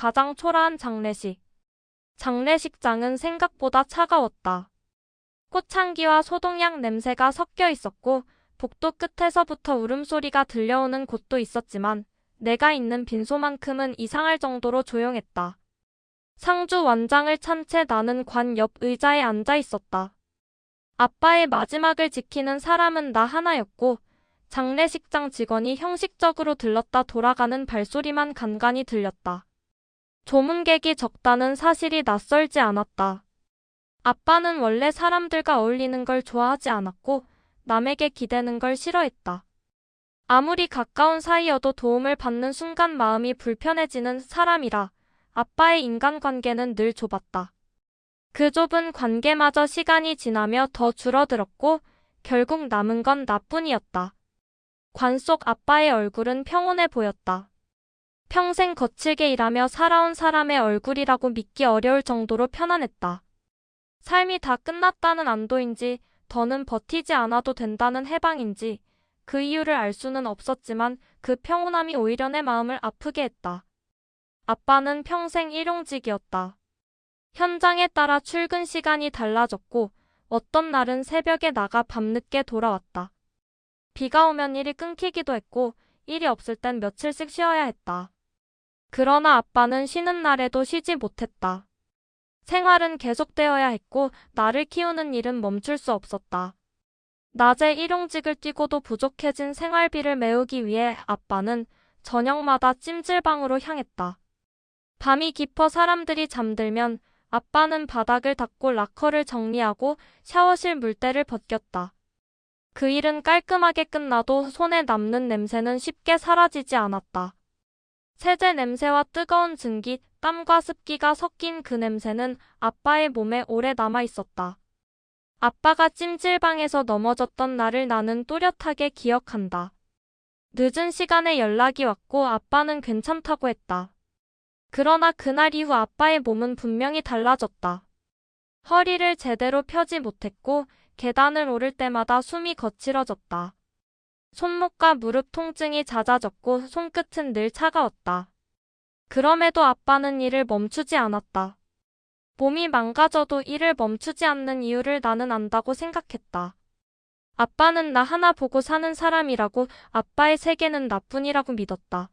가장 초라한 장례식. 장례식장은 생각보다 차가웠다. 꽃향기와 소독약 냄새가 섞여 있었고 복도 끝에서부터 울음소리가 들려오는 곳도 있었지만 내가 있는 빈소만큼은 이상할 정도로 조용했다. 상주 완장을 찬 채 나는 관 옆 의자에 앉아 있었다. 아빠의 마지막을 지키는 사람은 나 하나였고 장례식장 직원이 형식적으로 들렀다 돌아가는 발소리만 간간히 들렸다. 조문객이 적다는 사실이 낯설지 않았다. 아빠는 원래 사람들과 어울리는 걸 좋아하지 않았고 남에게 기대는 걸 싫어했다. 아무리 가까운 사이여도 도움을 받는 순간 마음이 불편해지는 사람이라 아빠의 인간관계는 늘 좁았다. 그 좁은 관계마저 시간이 지나며 더 줄어들었고 결국 남은 건 나뿐이었다. 관 속 아빠의 얼굴은 평온해 보였다. 평생 거칠게 일하며 살아온 사람의 얼굴이라고 믿기 어려울 정도로 편안했다. 삶이 다 끝났다는 안도인지 더는 버티지 않아도 된다는 해방인지 그 이유를 알 수는 없었지만 그 평온함이 오히려 내 마음을 아프게 했다. 아빠는 평생 일용직이었다. 현장에 따라 출근 시간이 달라졌고 어떤 날은 새벽에 나가 밤늦게 돌아왔다. 비가 오면 일이 끊기기도 했고 일이 없을 땐 며칠씩 쉬어야 했다. 그러나 아빠는 쉬는 날에도 쉬지 못했다. 생활은 계속되어야 했고 나를 키우는 일은 멈출 수 없었다. 낮에 일용직을 뛰고도 부족해진 생활비를 메우기 위해 아빠는 저녁마다 찜질방으로 향했다. 밤이 깊어 사람들이 잠들면 아빠는 바닥을 닦고 락커를 정리하고 샤워실 물때를 벗겼다. 그 일은 깔끔하게 끝나도 손에 남는 냄새는 쉽게 사라지지 않았다. 세제 냄새와 뜨거운 증기, 땀과 습기가 섞인 그 냄새는 아빠의 몸에 오래 남아 있었다. 아빠가 찜질방에서 넘어졌던 날을 나는 또렷하게 기억한다. 늦은 시간에 연락이 왔고 아빠는 괜찮다고 했다. 그러나 그날 이후 아빠의 몸은 분명히 달라졌다. 허리를 제대로 펴지 못했고 계단을 오를 때마다 숨이 거칠어졌다. 손목과 무릎 통증이 잦아졌고 손끝은 늘 차가웠다. 그럼에도 아빠는 일을 멈추지 않았다. 몸이 망가져도 일을 멈추지 않는 이유를 나는 안다고 생각했다. 아빠는 나 하나 보고 사는 사람이라고 아빠의 세계는 나뿐이라고 믿었다.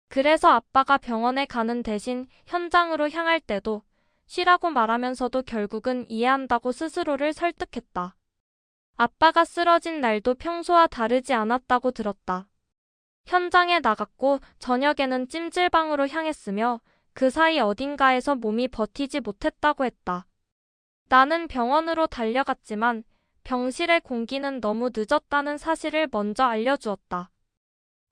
그래서 아빠가 병원에 가는 대신 현장으로 향할 때도 쉬라고 말하면서도 결국은 이해한다고 스스로를 설득했다. 아빠가 쓰러진 날도 평소와 다르지 않았다고 들었다. 현장에 나갔고 저녁에는 찜질방으로 향했으며 그 사이 어딘가에서 몸이 버티지 못했다고 했다. 나는 병원으로 달려갔지만 병실의 공기는 너무 늦었다는 사실을 먼저 알려주었다.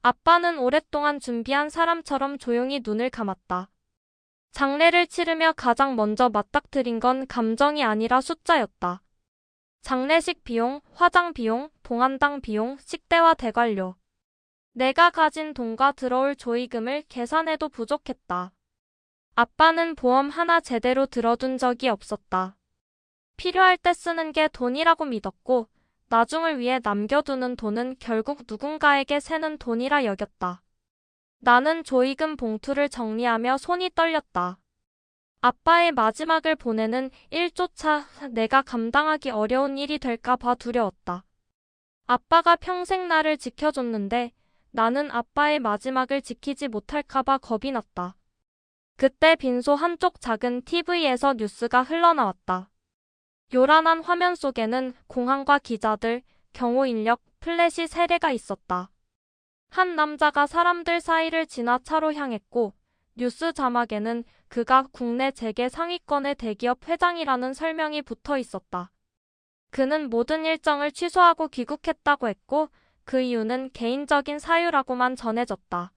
아빠는 오랫동안 준비한 사람처럼 조용히 눈을 감았다. 장례를 치르며 가장 먼저 맞닥뜨린 건 감정이 아니라 숫자였다. 장례식 비용, 화장 비용, 봉안당 비용, 식대와 대관료. 내가 가진 돈과 들어올 조의금을 계산해도 부족했다. 아빠는 보험 하나 제대로 들어둔 적이 없었다. 필요할 때 쓰는 게 돈이라고 믿었고 나중을 위해 남겨두는 돈은 결국 누군가에게 새는 돈이라 여겼다. 나는 조의금 봉투를 정리하며 손이 떨렸다. 아빠의 마지막을 보내는 일조차 내가 감당하기 어려운 일이 될까 봐 두려웠다. 아빠가 평생 나를 지켜줬는데 나는 아빠의 마지막을 지키지 못할까 봐 겁이 났다. 그때 빈소 한쪽 작은 TV에서 뉴스가 흘러나왔다. 요란한 화면 속에는 공항과 기자들, 경호 인력, 플래시 세례가 있었다. 한 남자가 사람들 사이를 지나 차로 향했고 뉴스 자막에는 그가 국내 재계 상위권의 대기업 회장이라는 설명이 붙어 있었다. 그는 모든 일정을 취소하고 귀국했다고 했고 그 이유는 개인적인 사유라고만 전해졌다.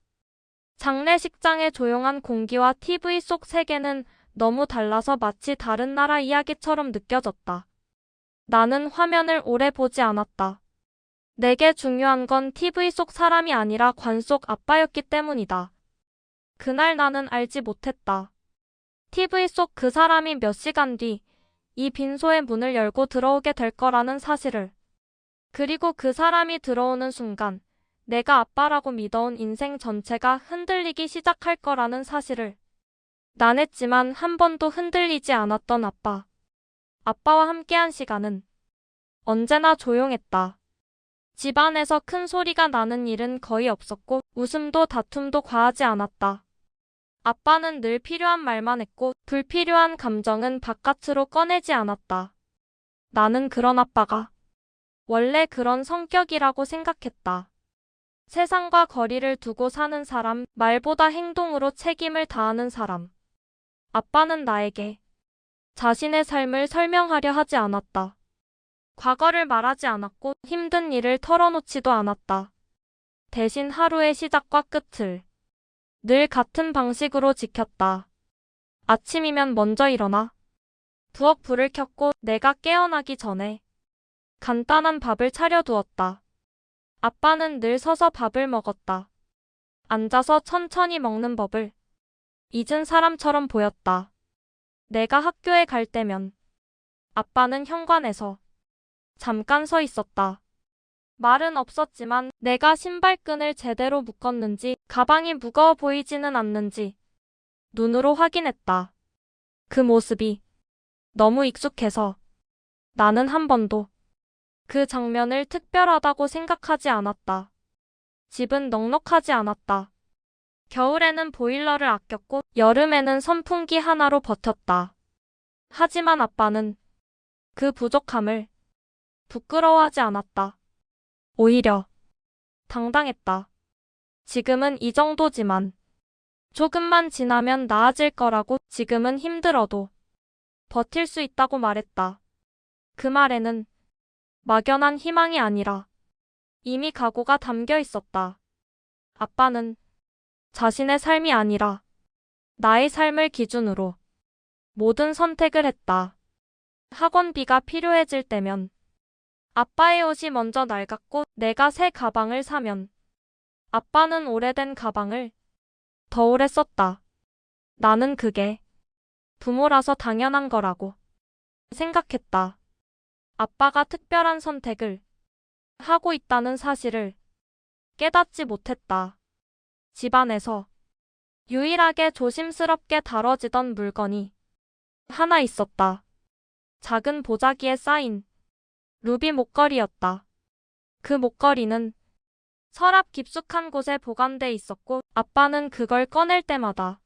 장례식장의 조용한 공기와 TV 속 세계는 너무 달라서 마치 다른 나라 이야기처럼 느껴졌다. 나는 화면을 오래 보지 않았다. 내게 중요한 건 TV 속 사람이 아니라 관 속 아빠였기 때문이다. 그날 나는 알지 못했다. TV 속 그 사람이 몇 시간 뒤 이 빈소의 문을 열고 들어오게 될 거라는 사실을. 그리고 그 사람이 들어오는 순간 내가 아빠라고 믿어온 인생 전체가 흔들리기 시작할 거라는 사실을. 난했지만 한 번도 흔들리지 않았던 아빠. 아빠와 함께한 시간은 언제나 조용했다. 집안에서 큰 소리가 나는 일은 거의 없었고 웃음도 다툼도 과하지 않았다. 아빠는 늘 필요한 말만 했고 불필요한 감정은 바깥으로 꺼내지 않았다. 나는 그런 아빠가 원래 그런 성격이라고 생각했다. 세상과 거리를 두고 사는 사람, 말보다 행동으로 책임을 다하는 사람. 아빠는 나에게 자신의 삶을 설명하려 하지 않았다. 과거를 말하지 않았고 힘든 일을 털어놓지도 않았다. 대신 하루의 시작과 끝을 늘 같은 방식으로 지켰다. 아침이면 먼저 일어나 부엌 불을 켰고 내가 깨어나기 전에 간단한 밥을 차려두었다. 아빠는 늘 서서 밥을 먹었다. 앉아서 천천히 먹는 법을 잊은 사람처럼 보였다. 내가 학교에 갈 때면 아빠는 현관에서 잠깐 서 있었다. 말은 없었지만 내가 신발끈을 제대로 묶었는지 가방이 무거워 보이지는 않는지 눈으로 확인했다. 그 모습이 너무 익숙해서 나는 한 번도 그 장면을 특별하다고 생각하지 않았다. 집은 넉넉하지 않았다. 겨울에는 보일러를 아꼈고 여름에는 선풍기 하나로 버텼다. 하지만 아빠는 그 부족함을 부끄러워하지 않았다. 오히려 당당했다. 지금은 이 정도지만 조금만 지나면 나아질 거라고, 지금은 힘들어도 버틸 수 있다고 말했다. 그 말에는 막연한 희망이 아니라 이미 각오가 담겨 있었다. 아빠는 자신의 삶이 아니라 나의 삶을 기준으로 모든 선택을 했다. 학원비가 필요해질 때면 아빠의 옷이 먼저 낡았고 내가 새 가방을 사면 아빠는 오래된 가방을 더 오래 썼다. 나는 그게 부모라서 당연한 거라고 생각했다. 아빠가 특별한 선택을 하고 있다는 사실을 깨닫지 못했다. 집안에서 유일하게 조심스럽게 다뤄지던 물건이 하나 있었다. 작은 보자기에 쌓인 루비 목걸이였다. 그 목걸이는 서랍 깊숙한 곳에 보관돼 있었고 아빠는 그걸 꺼낼 때마다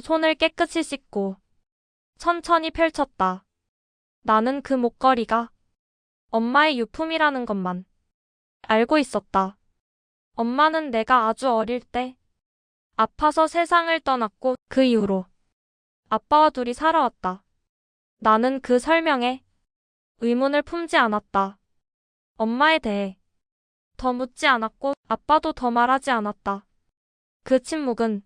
손을 깨끗이 씻고 천천히 펼쳤다. 나는 그 목걸이가 엄마의 유품이라는 것만 알고 있었다. 엄마는 내가 아주 어릴 때 아파서 세상을 떠났고 그 이후로 아빠와 둘이 살아왔다. 나는 그 설명에 의문을 품지 않았다. 엄마에 대해 더 묻지 않았고 아빠도 더 말하지 않았다. 그 침묵은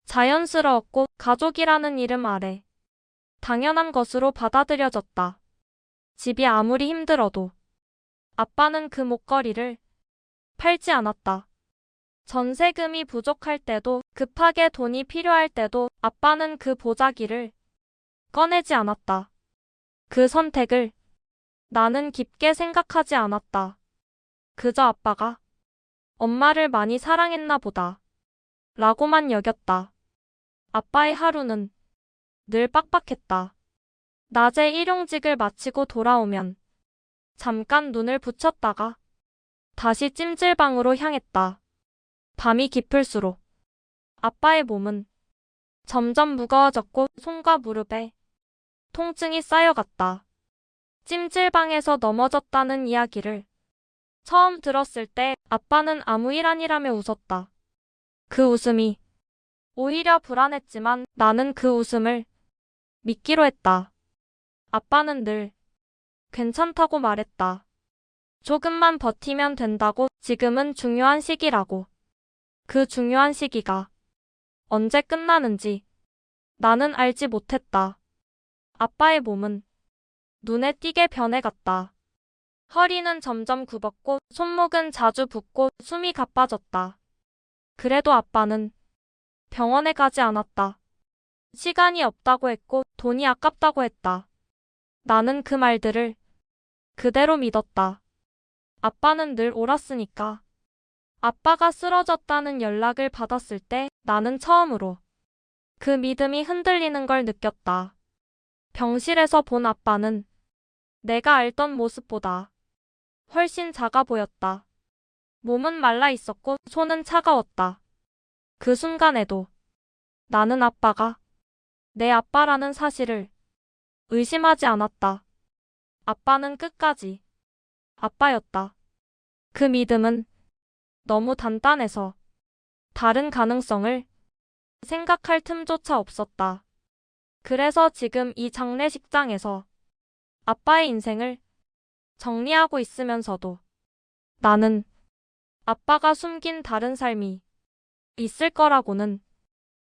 자연스러웠고 가족이라는 이름 아래 당연한 것으로 받아들여졌다. 집이 아무리 힘들어도 아빠는 그 목걸이를 팔지 않았다. 전세금이 부족할 때도 급하게 돈이 필요할 때도 아빠는 그 보자기를 꺼내지 않았다. 그 선택을 나는 깊게 생각하지 않았다. 그저 아빠가 엄마를 많이 사랑했나 보다 라고만 여겼다. 아빠의 하루는 늘 빡빡했다. 낮에 일용직을 마치고 돌아오면 잠깐 눈을 붙였다가 다시 찜질방으로 향했다. 밤이 깊을수록 아빠의 몸은 점점 무거워졌고 손과 무릎에 통증이 쌓여갔다. 찜질방에서 넘어졌다는 이야기를 처음 들었을 때 아빠는 아무 일 아니라며 웃었다. 그 웃음이 오히려 불안했지만 나는 그 웃음을 믿기로 했다. 아빠는 늘 괜찮다고 말했다. 조금만 버티면 된다고, 지금은 중요한 시기라고. 그 중요한 시기가 언제 끝나는지 나는 알지 못했다. 아빠의 몸은 눈에 띄게 변해갔다. 허리는 점점 굽었고 손목은 자주 붓고 숨이 가빠졌다. 그래도 아빠는 병원에 가지 않았다. 시간이 없다고 했고 돈이 아깝다고 했다. 나는 그 말들을 그대로 믿었다. 아빠는 늘 옳았으니까. 아빠가 쓰러졌다는 연락을 받았을 때 나는 처음으로 그 믿음이 흔들리는 걸 느꼈다. 병실에서 본 아빠는 내가 알던 모습보다 훨씬 작아 보였다. 몸은 말라 있었고 손은 차가웠다. 그 순간에도 나는 아빠가 내 아빠라는 사실을 의심하지 않았다. 아빠는 끝까지 아빠였다. 그 믿음은 너무 단단해서 다른 가능성을 생각할 틈조차 없었다. 그래서 지금 이 장례식장에서 아빠의 인생을 정리하고 있으면서도 나는 아빠가 숨긴 다른 삶이 있을 거라고는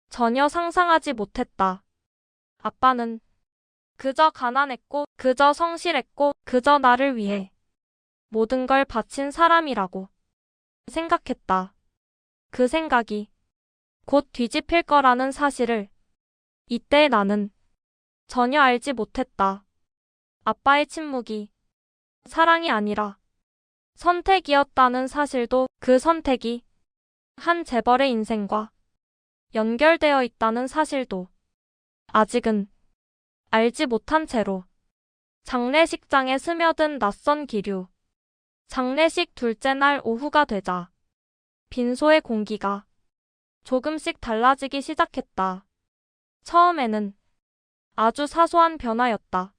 전혀 상상하지 못했다. 아빠는 그저 가난했고, 그저 성실했고, 그저 나를 위해 모든 걸 바친 사람이라고 생각했다. 그 생각이 곧 뒤집힐 거라는 사실을 이때 나는 전혀 알지 못했다. 아빠의 침묵이 사랑이 아니라 선택이었다는 사실도, 그 선택이 한 재벌의 인생과 연결되어 있다는 사실도 아직은 알지 못한 채로 장례식장에 스며든 낯선 기류. 장례식 둘째 날 오후가 되자 빈소의 공기가 조금씩 달라지기 시작했다. 처음에는 아주 사소한 변화였다.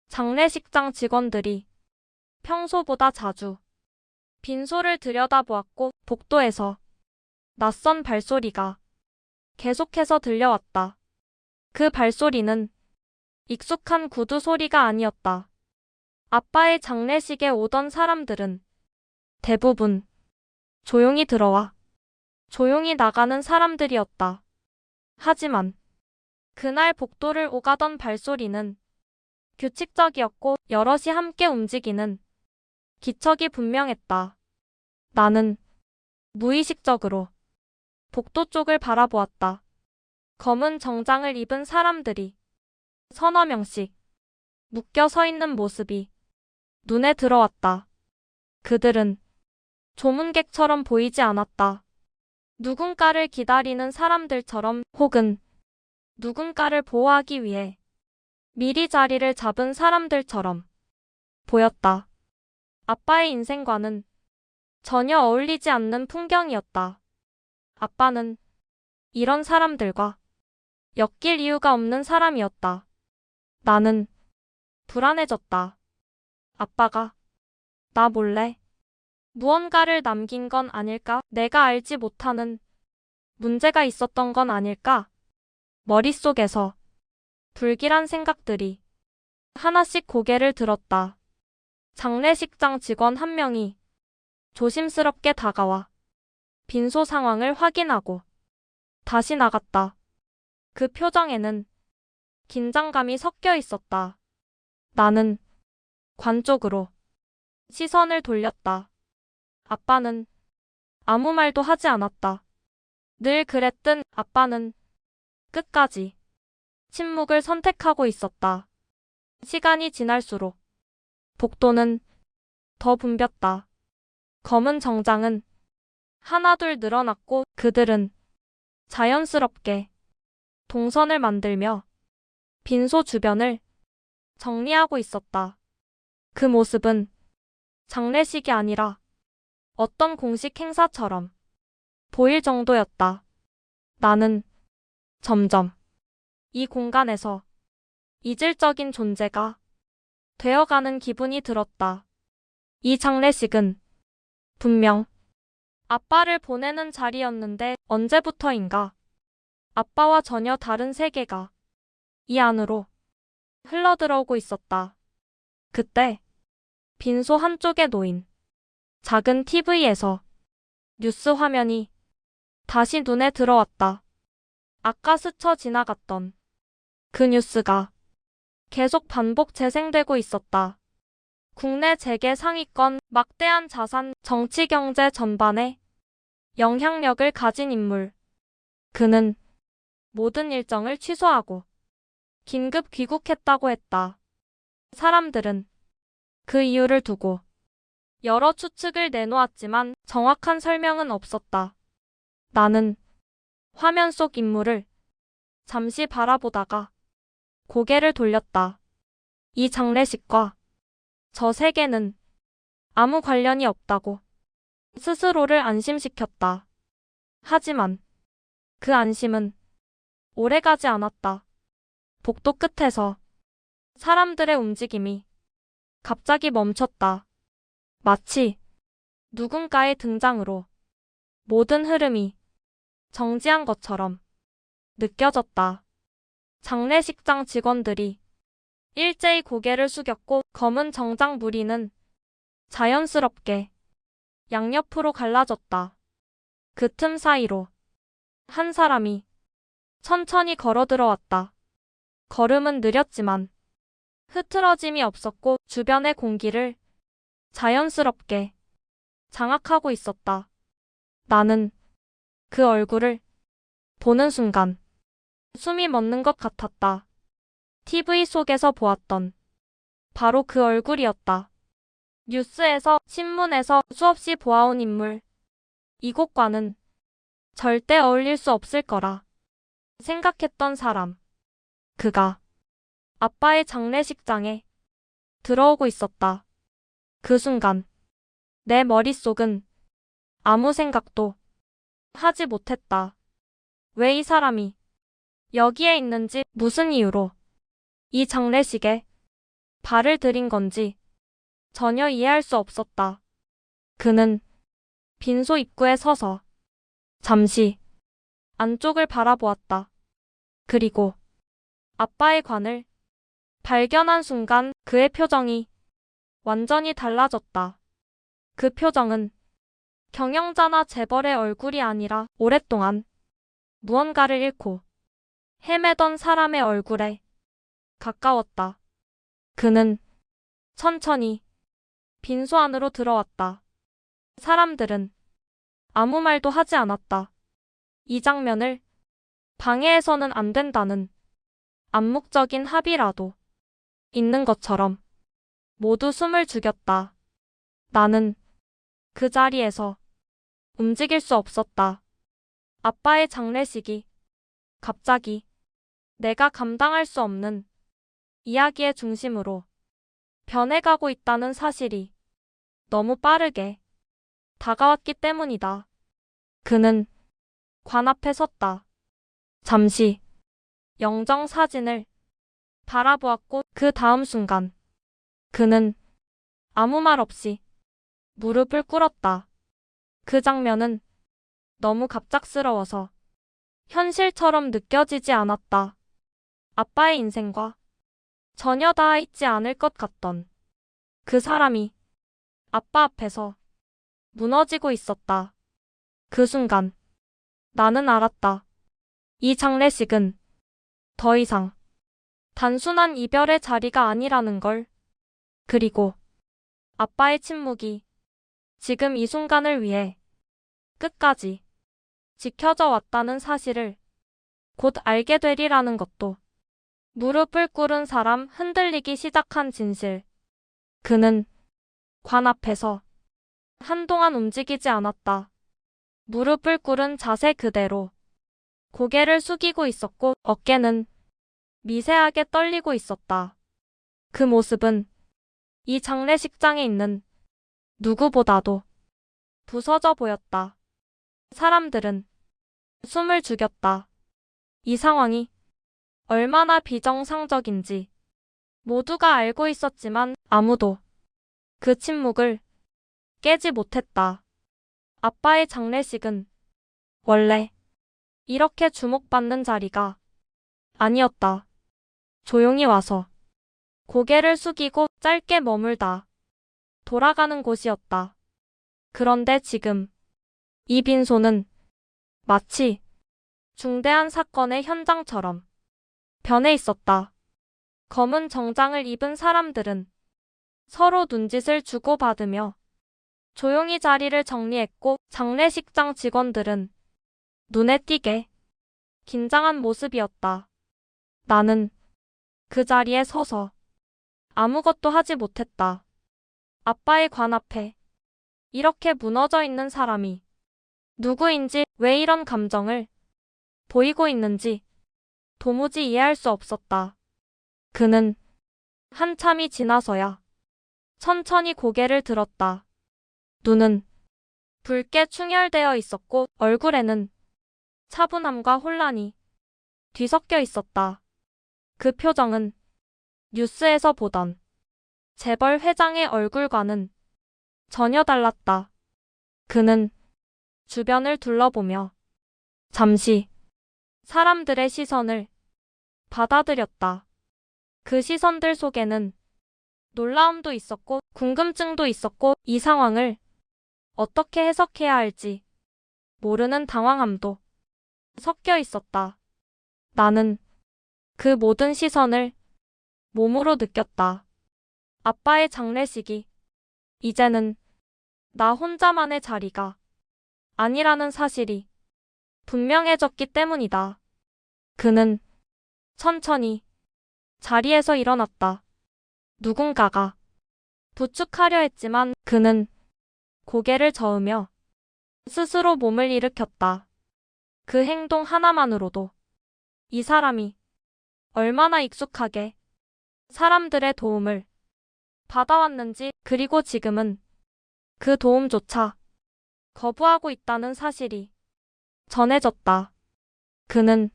장례식장 직원들이 평소보다 자주 빈소를 들여다보았고, 복도에서 낯선 발소리가 계속해서 들려왔다. 그 발소리는 익숙한 구두 소리가 아니었다. 아빠의 장례식에 오던 사람들은 대부분 조용히 들어와 조용히 나가는 사람들이었다. 하지만 그날 복도를 오가던 발소리는 규칙적이었고 여럿이 함께 움직이는 기척이 분명했다. 나는 무의식적으로 복도 쪽을 바라보았다. 검은 정장을 입은 사람들이 서너 명씩 묶여 서 있는 모습이 눈에 들어왔다. 그들은 조문객처럼 보이지 않았다. 누군가를 기다리는 사람들처럼, 혹은 누군가를 보호하기 위해 미리 자리를 잡은 사람들처럼 보였다. 아빠의 인생과는 전혀 어울리지 않는 풍경이었다. 아빠는 이런 사람들과 엮일 이유가 없는 사람이었다. 나는 불안해졌다. 아빠가 나 몰래 무언가를 남긴 건 아닐까? 내가 알지 못하는 문제가 있었던 건 아닐까? 머릿속에서 불길한 생각들이 하나씩 고개를 들었다. 장례식장 직원 한 명이 조심스럽게 다가와 빈소 상황을 확인하고 다시 나갔다. 그 표정에는 긴장감이 섞여 있었다. 나는 관 쪽으로 시선을 돌렸다. 아빠는 아무 말도 하지 않았다. 늘 그랬듯 아빠는 끝까지 침묵을 선택하고 있었다. 시간이 지날수록 복도는 더 붐볐다. 검은 정장은 하나둘 늘어났고, 그들은 자연스럽게 동선을 만들며 빈소 주변을 정리하고 있었다. 그 모습은 장례식이 아니라 어떤 공식 행사처럼 보일 정도였다. 나는 점점 이 공간에서 이질적인 존재가 되어가는 기분이 들었다. 이 장례식은 분명 아빠를 보내는 자리였는데 언제부터인가 아빠와 전혀 다른 세계가 이 안으로 흘러들어오고 있었다. 그때 빈소 한쪽에 놓인 작은 TV에서 뉴스 화면이 다시 눈에 들어왔다. 아까 스쳐 지나갔던 그 뉴스가 계속 반복 재생되고 있었다. 국내 재계 상위권, 막대한 자산, 정치 경제 전반에 영향력을 가진 인물. 그는 모든 일정을 취소하고 긴급 귀국했다고 했다. 사람들은 그 이유를 두고 여러 추측을 내놓았지만 정확한 설명은 없었다. 나는 화면 속 인물을 잠시 바라보다가 고개를 돌렸다. 이 장례식과 저 세계는 아무 관련이 없다고 스스로를 안심시켰다. 하지만 그 안심은 오래가지 않았다. 복도 끝에서 사람들의 움직임이 갑자기 멈췄다. 마치 누군가의 등장으로 모든 흐름이 정지한 것처럼 느껴졌다. 장례식장 직원들이 일제히 고개를 숙였고 검은 정장 무리는 자연스럽게 양옆으로 갈라졌다. 그 틈 사이로 한 사람이 천천히 걸어 들어왔다. 걸음은 느렸지만 흐트러짐이 없었고 주변의 공기를 자연스럽게 장악하고 있었다. 나는 그 얼굴을 보는 순간 숨이 멎는 것 같았다. TV 속에서 보았던 바로 그 얼굴이었다. 뉴스에서, 신문에서 수없이 보아온 인물. 이곳과는 절대 어울릴 수 없을 거라 생각했던 사람. 그가 아빠의 장례식장에 들어오고 있었다. 그 순간 내 머릿속은 아무 생각도 하지 못했다. 왜 이 사람이 여기에 있는지, 무슨 이유로 이 장례식에 발을 들인 건지 전혀 이해할 수 없었다. 그는 빈소 입구에 서서 잠시 안쪽을 바라보았다. 그리고 아빠의 관을 발견한 순간 그의 표정이 완전히 달라졌다. 그 표정은 경영자나 재벌의 얼굴이 아니라 오랫동안 무언가를 잃고 헤매던 사람의 얼굴에 가까웠다. 그는 천천히 빈소 안으로 들어왔다. 사람들은 아무 말도 하지 않았다. 이 장면을 방해해서는 안 된다는 암묵적인 합의라도 있는 것처럼 모두 숨을 죽였다. 나는 그 자리에서 움직일 수 없었다. 아빠의 장례식이 갑자기 내가 감당할 수 없는 이야기의 중심으로 변해가고 있다는 사실이 너무 빠르게 다가왔기 때문이다. 그는 관 앞에 섰다. 잠시 영정 사진을 바라보았고 그 다음 순간 그는 아무 말 없이 무릎을 꿇었다. 그 장면은 너무 갑작스러워서 현실처럼 느껴지지 않았다. 아빠의 인생과 전혀 닿아 있지 않을 것 같던 그 사람이 아빠 앞에서 무너지고 있었다. 그 순간 나는 알았다. 이 장례식은 더 이상 단순한 이별의 자리가 아니라는 걸. 그리고 아빠의 침묵이 지금 이 순간을 위해 끝까지 지켜져 왔다는 사실을 곧 알게 되리라는 것도. 무릎을 꿇은 사람, 흔들리기 시작한 진실. 그는 관 앞에서 한동안 움직이지 않았다. 무릎을 꿇은 자세 그대로 고개를 숙이고 있었고 어깨는 미세하게 떨리고 있었다. 그 모습은 이 장례식장에 있는 누구보다도 부서져 보였다. 사람들은 숨을 죽였다. 이 상황이 얼마나 비정상적인지 모두가 알고 있었지만 아무도 그 침묵을 깨지 못했다. 아빠의 장례식은 원래 이렇게 주목받는 자리가 아니었다. 조용히 와서 고개를 숙이고 짧게 머물다 돌아가는 곳이었다. 그런데 지금 이 빈소는 마치 중대한 사건의 현장처럼 변해 있었다. 검은 정장을 입은 사람들은 서로 눈짓을 주고받으며 조용히 자리를 정리했고 장례식장 직원들은 눈에 띄게 긴장한 모습이었다. 나는 그 자리에 서서 아무것도 하지 못했다. 아빠의 관 앞에 이렇게 무너져 있는 사람이 누구인지, 왜 이런 감정을 보이고 있는지 도무지 이해할 수 없었다. 그는 한참이 지나서야 천천히 고개를 들었다. 눈은 붉게 충혈되어 있었고 얼굴에는 차분함과 혼란이 뒤섞여 있었다. 그 표정은 뉴스에서 보던 재벌 회장의 얼굴과는 전혀 달랐다. 그는 주변을 둘러보며 잠시 사람들의 시선을 받아들였다. 그 시선들 속에는 놀라움도 있었고 궁금증도 있었고 이 상황을 어떻게 해석해야 할지 모르는 당황함도 섞여 있었다. 나는 그 모든 시선을 몸으로 느꼈다. 아빠의 장례식이 이제는 나 혼자만의 자리가 아니라는 사실이 분명해졌기 때문이다. 그는 천천히 자리에서 일어났다. 누군가가 부축하려 했지만 그는 고개를 저으며 스스로 몸을 일으켰다. 그 행동 하나만으로도 이 사람이 얼마나 익숙하게 사람들의 도움을 받아왔는지, 그리고 지금은 그 도움조차 거부하고 있다는 사실이 전해졌다. 그는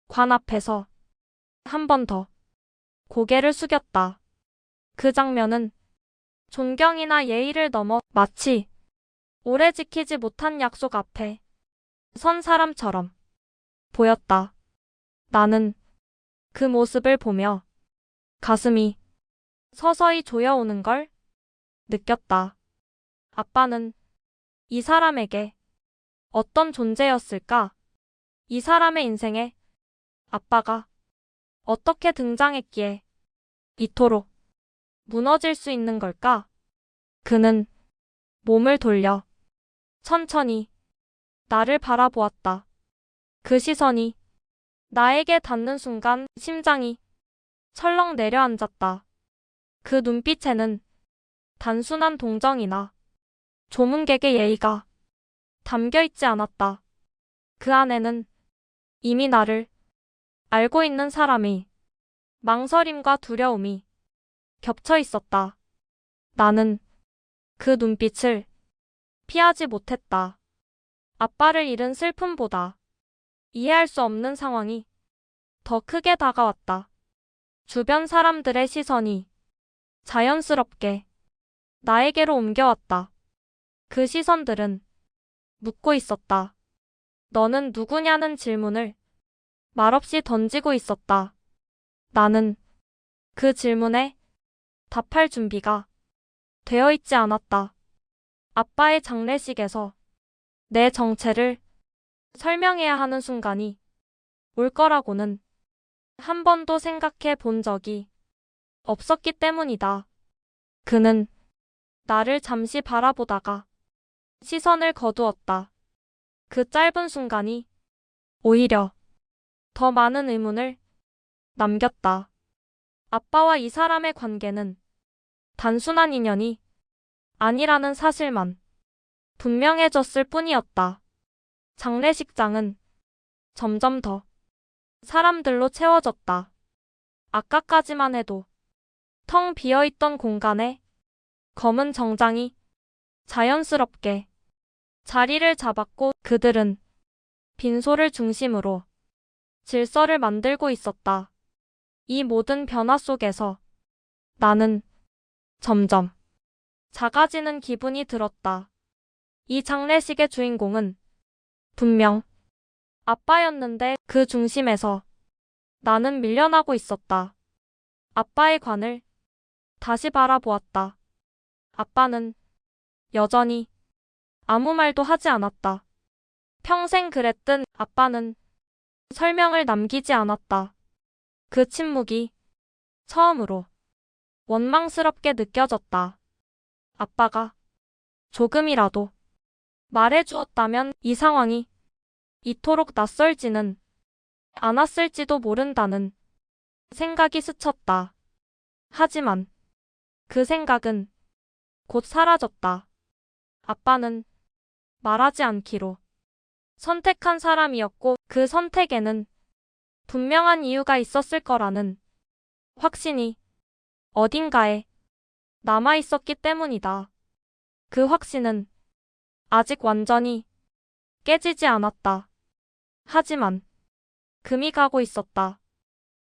관 앞에서 한 번 더 고개를 숙였다. 그 장면은 존경이나 예의를 넘어 마치 오래 지키지 못한 약속 앞에 선 사람처럼 보였다. 나는 그 모습을 보며 가슴이 서서히 조여오는 걸 느꼈다. 아빠는 이 사람에게 어떤 존재였을까? 이 사람의 인생에 아빠가 어떻게 등장했기에 이토록 무너질 수 있는 걸까? 그는 몸을 돌려 천천히 나를 바라보았다. 그 시선이 나에게 닿는 순간 심장이 철렁 내려앉았다. 그 눈빛에는 단순한 동정이나 조문객의 예의가 담겨 있지 않았다. 그 안에는 이미 나를 알고 있는 사람이 망설임과 두려움이 겹쳐 있었다. 나는 그 눈빛을 피하지 못했다. 아빠를 잃은 슬픔보다 이해할 수 없는 상황이 더 크게 다가왔다. 주변 사람들의 시선이 자연스럽게 나에게로 옮겨왔다. 그 시선들은 묻고 있었다. 너는 누구냐는 질문을 말없이 던지고 있었다. 나는 그 질문에 답할 준비가 되어 있지 않았다. 아빠의 장례식에서 내 정체를 설명해야 하는 순간이 올 거라고는 한 번도 생각해 본 적이 없었기 때문이다. 그는 나를 잠시 바라보다가 시선을 거두었다. 그 짧은 순간이 오히려 더 많은 의문을 남겼다. 아빠와 이 사람의 관계는 단순한 인연이 아니라는 사실만 분명해졌을 뿐이었다. 장례식장은 점점 더 사람들로 채워졌다. 아까까지만 해도 텅 비어있던 공간에 검은 정장이 자연스럽게 자리를 잡았고 그들은 빈소를 중심으로 질서를 만들고 있었다. 이 모든 변화 속에서 나는 점점 작아지는 기분이 들었다. 이 장례식의 주인공은 분명 아빠였는데 그 중심에서 나는 밀려나고 있었다. 아빠의 관을 다시 바라보았다. 아빠는 여전히 아무 말도 하지 않았다. 평생 그랬든 아빠는 설명을 남기지 않았다. 그 침묵이 처음으로 원망스럽게 느껴졌다. 아빠가 조금이라도 말해주었다면 이 상황이 이토록 낯설지는 않았을지도 모른다는 생각이 스쳤다. 하지만 그 생각은 곧 사라졌다. 아빠는 말하지 않기로 선택한 사람이었고 그 선택에는 분명한 이유가 있었을 거라는 확신이 어딘가에 남아 있었기 때문이다. 그 확신은 아직 완전히 깨지지 않았다. 하지만 금이 가고 있었다.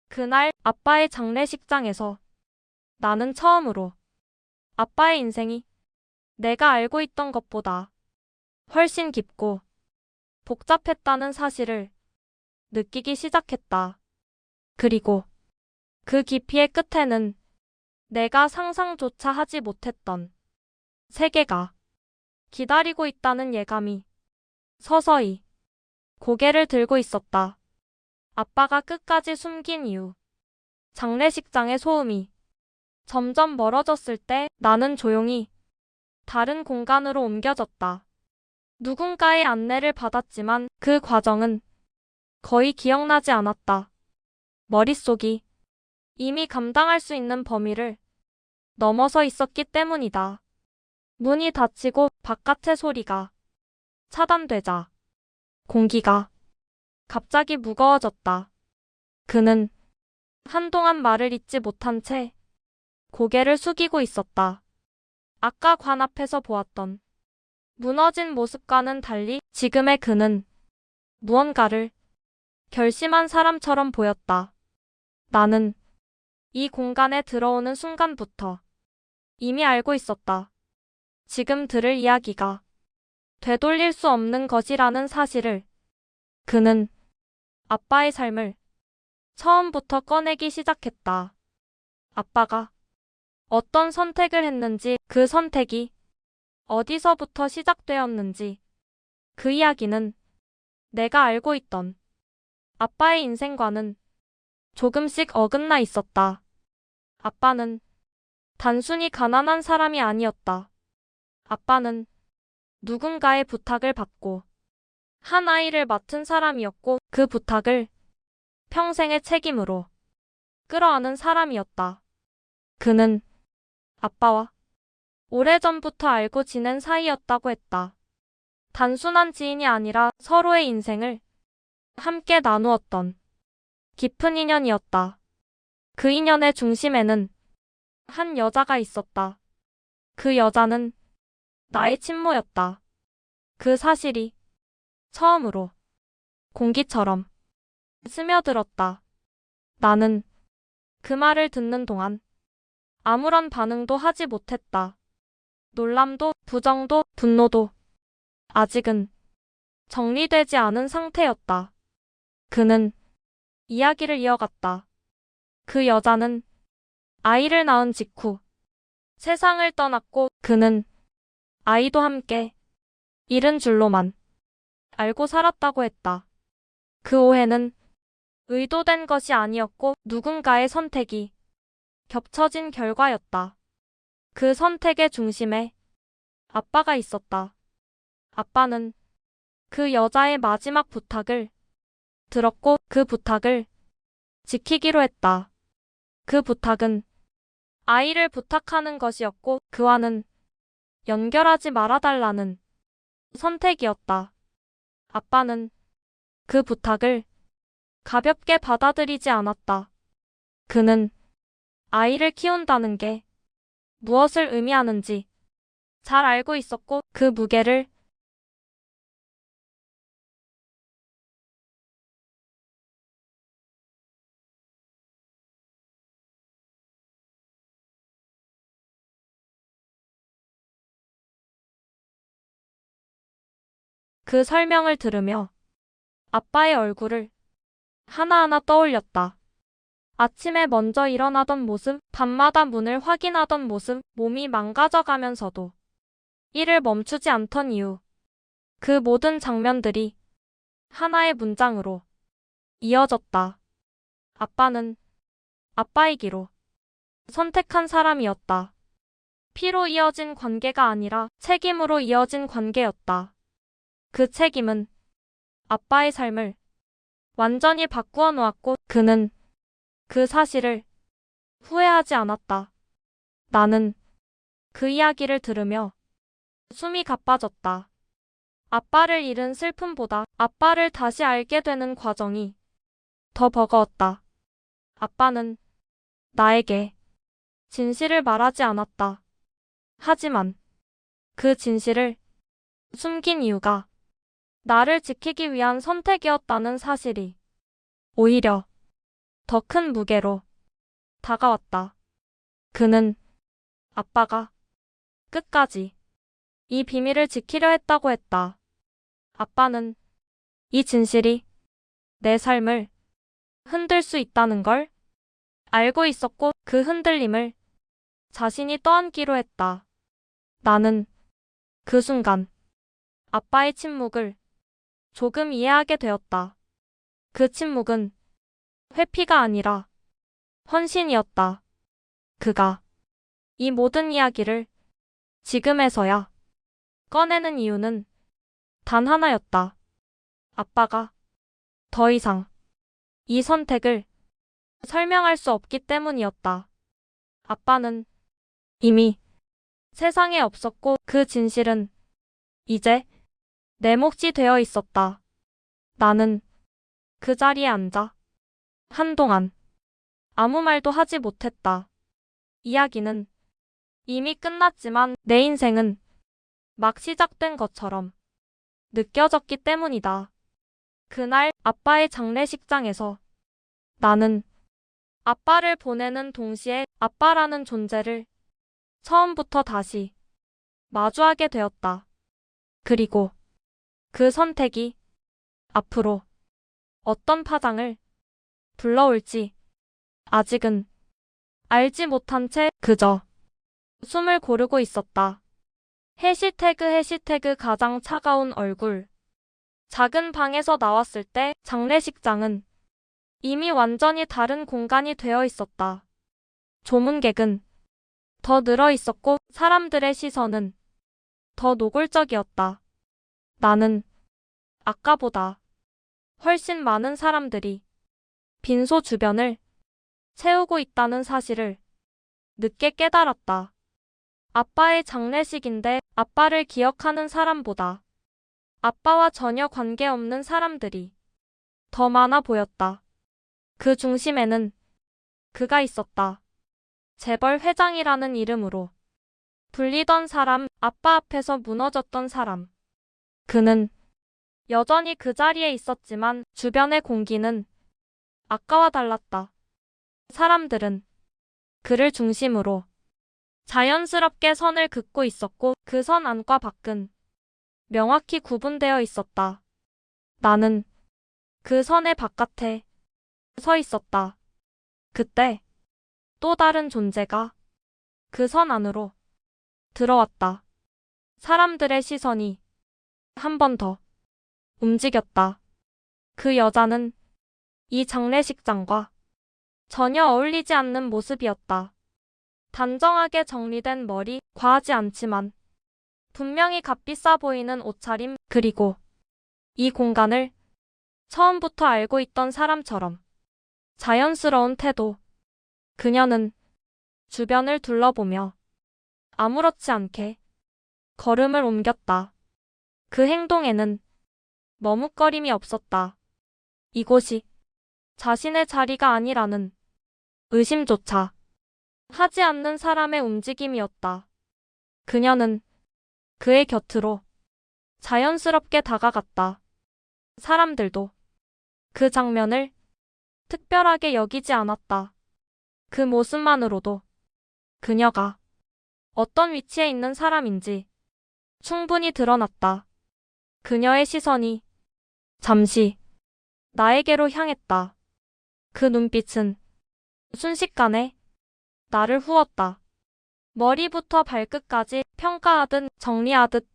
그날 아빠의 장례식장에서 나는 처음으로 아빠의 인생이 내가 알고 있던 것보다 훨씬 깊고 복잡했다는 사실을 느끼기 시작했다. 그리고 그 깊이의 끝에는 내가 상상조차 하지 못했던 세계가 기다리고 있다는 예감이 서서히 고개를 들고 있었다. 아빠가 끝까지 숨긴 이유. 장례식장의 소음이 점점 멀어졌을 때 나는 조용히 다른 공간으로 옮겨졌다. 누군가의 안내를 받았지만 그 과정은 거의 기억나지 않았다. 머릿속이 이미 감당할 수 있는 범위를 넘어서 있었기 때문이다. 문이 닫히고 바깥의 소리가 차단되자 공기가 갑자기 무거워졌다. 그는 한동안 말을 잇지 못한 채 고개를 숙이고 있었다. 아까 관 앞에서 보았던 무너진 모습과는 달리 지금의 그는 무언가를 결심한 사람처럼 보였다. 나는 이 공간에 들어오는 순간부터 이미 알고 있었다. 지금 들을 이야기가 되돌릴 수 없는 것이라는 사실을. 그는 아빠의 삶을 처음부터 꺼내기 시작했다. 아빠가 어떤 선택을 했는지, 그 선택이 어디서부터 시작되었는지, 그 이야기는 내가 알고 있던 아빠의 인생과는 조금씩 어긋나 있었다. 아빠는 단순히 가난한 사람이 아니었다. 아빠는 누군가의 부탁을 받고 한 아이를 맡은 사람이었고 그 부탁을 평생의 책임으로 끌어안은 사람이었다. 그는 아빠와 오래전부터 알고 지낸 사이였다고 했다. 단순한 지인이 아니라 서로의 인생을 함께 나누었던 깊은 인연이었다. 그 인연의 중심에는 한 여자가 있었다. 그 여자는 나의 친모였다. 그 사실이 처음으로 공기처럼 스며들었다. 나는 그 말을 듣는 동안 아무런 반응도 하지 못했다. 놀람도, 부정도, 분노도 아직은 정리되지 않은 상태였다. 그는 이야기를 이어갔다. 그 여자는 아이를 낳은 직후 세상을 떠났고 그는 아이도 함께 잃은 줄로만 알고 살았다고 했다. 그 오해는 의도된 것이 아니었고 누군가의 선택이 겹쳐진 결과였다. 그 선택의 중심에 아빠가 있었다. 아빠는 그 여자의 마지막 부탁을 들었고 그 부탁을 지키기로 했다. 그 부탁은 아이를 부탁하는 것이었고 그와는 연결하지 말아달라는 선택이었다. 아빠는 그 부탁을 가볍게 받아들이지 않았다. 그는 아이를 키운다는 게 무엇을 의미하는지 잘 알고 있었고 그 무게를 그 설명을 들으며 아빠의 얼굴을 하나하나 떠올렸다. 아침에 먼저 일어나던 모습, 밤마다 문을 확인하던 모습, 몸이 망가져가면서도 일을 멈추지 않던 이유. 그 모든 장면들이 하나의 문장으로 이어졌다. 아빠는 아빠이기로 선택한 사람이었다. 피로 이어진 관계가 아니라 책임으로 이어진 관계였다. 그 책임은 아빠의 삶을 완전히 바꾸어 놓았고 그는 그 사실을 후회하지 않았다. 나는 그 이야기를 들으며 숨이 가빠졌다. 아빠를 잃은 슬픔보다 아빠를 다시 알게 되는 과정이 더 버거웠다. 아빠는 나에게 진실을 말하지 않았다. 하지만 그 진실을 숨긴 이유가 나를 지키기 위한 선택이었다는 사실이 오히려 더 큰 무게로 다가왔다. 그는 아빠가 끝까지 이 비밀을 지키려 했다고 했다. 아빠는 이 진실이 내 삶을 흔들 수 있다는 걸 알고 있었고 그 흔들림을 자신이 떠안기로 했다. 나는 그 순간 아빠의 침묵을 조금 이해하게 되었다. 그 침묵은 회피가 아니라 헌신이었다. 그가 이 모든 이야기를 지금에서야 꺼내는 이유는 단 하나였다. 아빠가 더 이상 이 선택을 설명할 수 없기 때문이었다. 아빠는 이미 세상에 없었고 그 진실은 이제 내 몫이 되어 있었다. 나는 그 자리에 앉아 한동안 아무 말도 하지 못했다. 이야기는 이미 끝났지만 내 인생은 막 시작된 것처럼 느껴졌기 때문이다. 그날 아빠의 장례식장에서 나는 아빠를 보내는 동시에 아빠라는 존재를 처음부터 다시 마주하게 되었다. 그리고 그 선택이 앞으로 어떤 파장을 불러올지 아직은 알지 못한 채 그저 숨을 고르고 있었다. 해시태그 가장 차가운 얼굴. 작은 방에서 나왔을 때 장례식장은 이미 완전히 다른 공간이 되어 있었다. 조문객은 더 늘어 있었고 사람들의 시선은 더 노골적이었다. 나는 아까보다 훨씬 많은 사람들이 빈소 주변을 채우고 있다는 사실을 늦게 깨달았다. 아빠의 장례식인데 아빠를 기억하는 사람보다 아빠와 전혀 관계없는 사람들이 더 많아 보였다. 그 중심에는 그가 있었다. 재벌 회장이라는 이름으로 불리던 사람, 아빠 앞에서 무너졌던 사람. 그는 여전히 그 자리에 있었지만 주변의 공기는 아까와 달랐다. 사람들은 그를 중심으로 자연스럽게 선을 긋고 있었고 그 선 안과 밖은 명확히 구분되어 있었다. 나는 그 선의 바깥에 서 있었다. 그때 또 다른 존재가 그 선 안으로 들어왔다. 사람들의 시선이 한 번 더 움직였다. 그 여자는 이 장례식장과 전혀 어울리지 않는 모습이었다. 단정하게 정리된 머리, 과하지 않지만 분명히 값비싸 보이는 옷차림, 그리고 이 공간을 처음부터 알고 있던 사람처럼 자연스러운 태도. 그녀는 주변을 둘러보며 아무렇지 않게 걸음을 옮겼다. 그 행동에는 머뭇거림이 없었다. 이곳이 자신의 자리가 아니라는 의심조차 하지 않는 사람의 움직임이었다. 그녀는 그의 곁으로 자연스럽게 다가갔다. 사람들도 그 장면을 특별하게 여기지 않았다. 그 모습만으로도 그녀가 어떤 위치에 있는 사람인지 충분히 드러났다. 그녀의 시선이 잠시 나에게로 향했다. 그 눈빛은 순식간에 나를 후웠다. 머리부터 발끝까지 평가하듯 정리하듯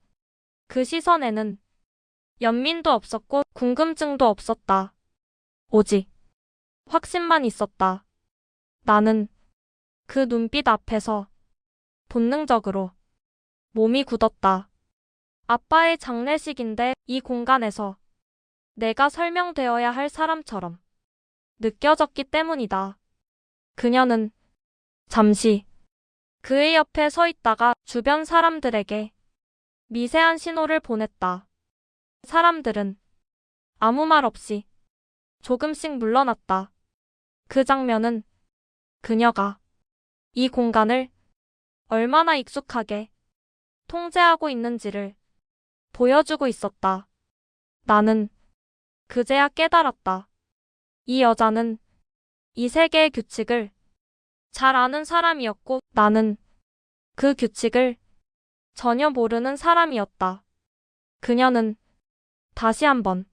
그 시선에는 연민도 없었고 궁금증도 없었다. 오직 확신만 있었다. 나는 그 눈빛 앞에서 본능적으로 몸이 굳었다. 아빠의 장례식인데 이 공간에서 내가 설명되어야 할 사람처럼 느껴졌기 때문이다. 그녀는 잠시 그의 옆에 서 있다가 주변 사람들에게 미세한 신호를 보냈다. 사람들은 아무 말 없이 조금씩 물러났다. 그 장면은 그녀가 이 공간을 얼마나 익숙하게 통제하고 있는지를 보여주고 있었다. 나는 그제야 깨달았다. 이 여자는 이 세계의 규칙을 잘 아는 사람이었고 나는 그 규칙을 전혀 모르는 사람이었다. 그녀는 다시 한번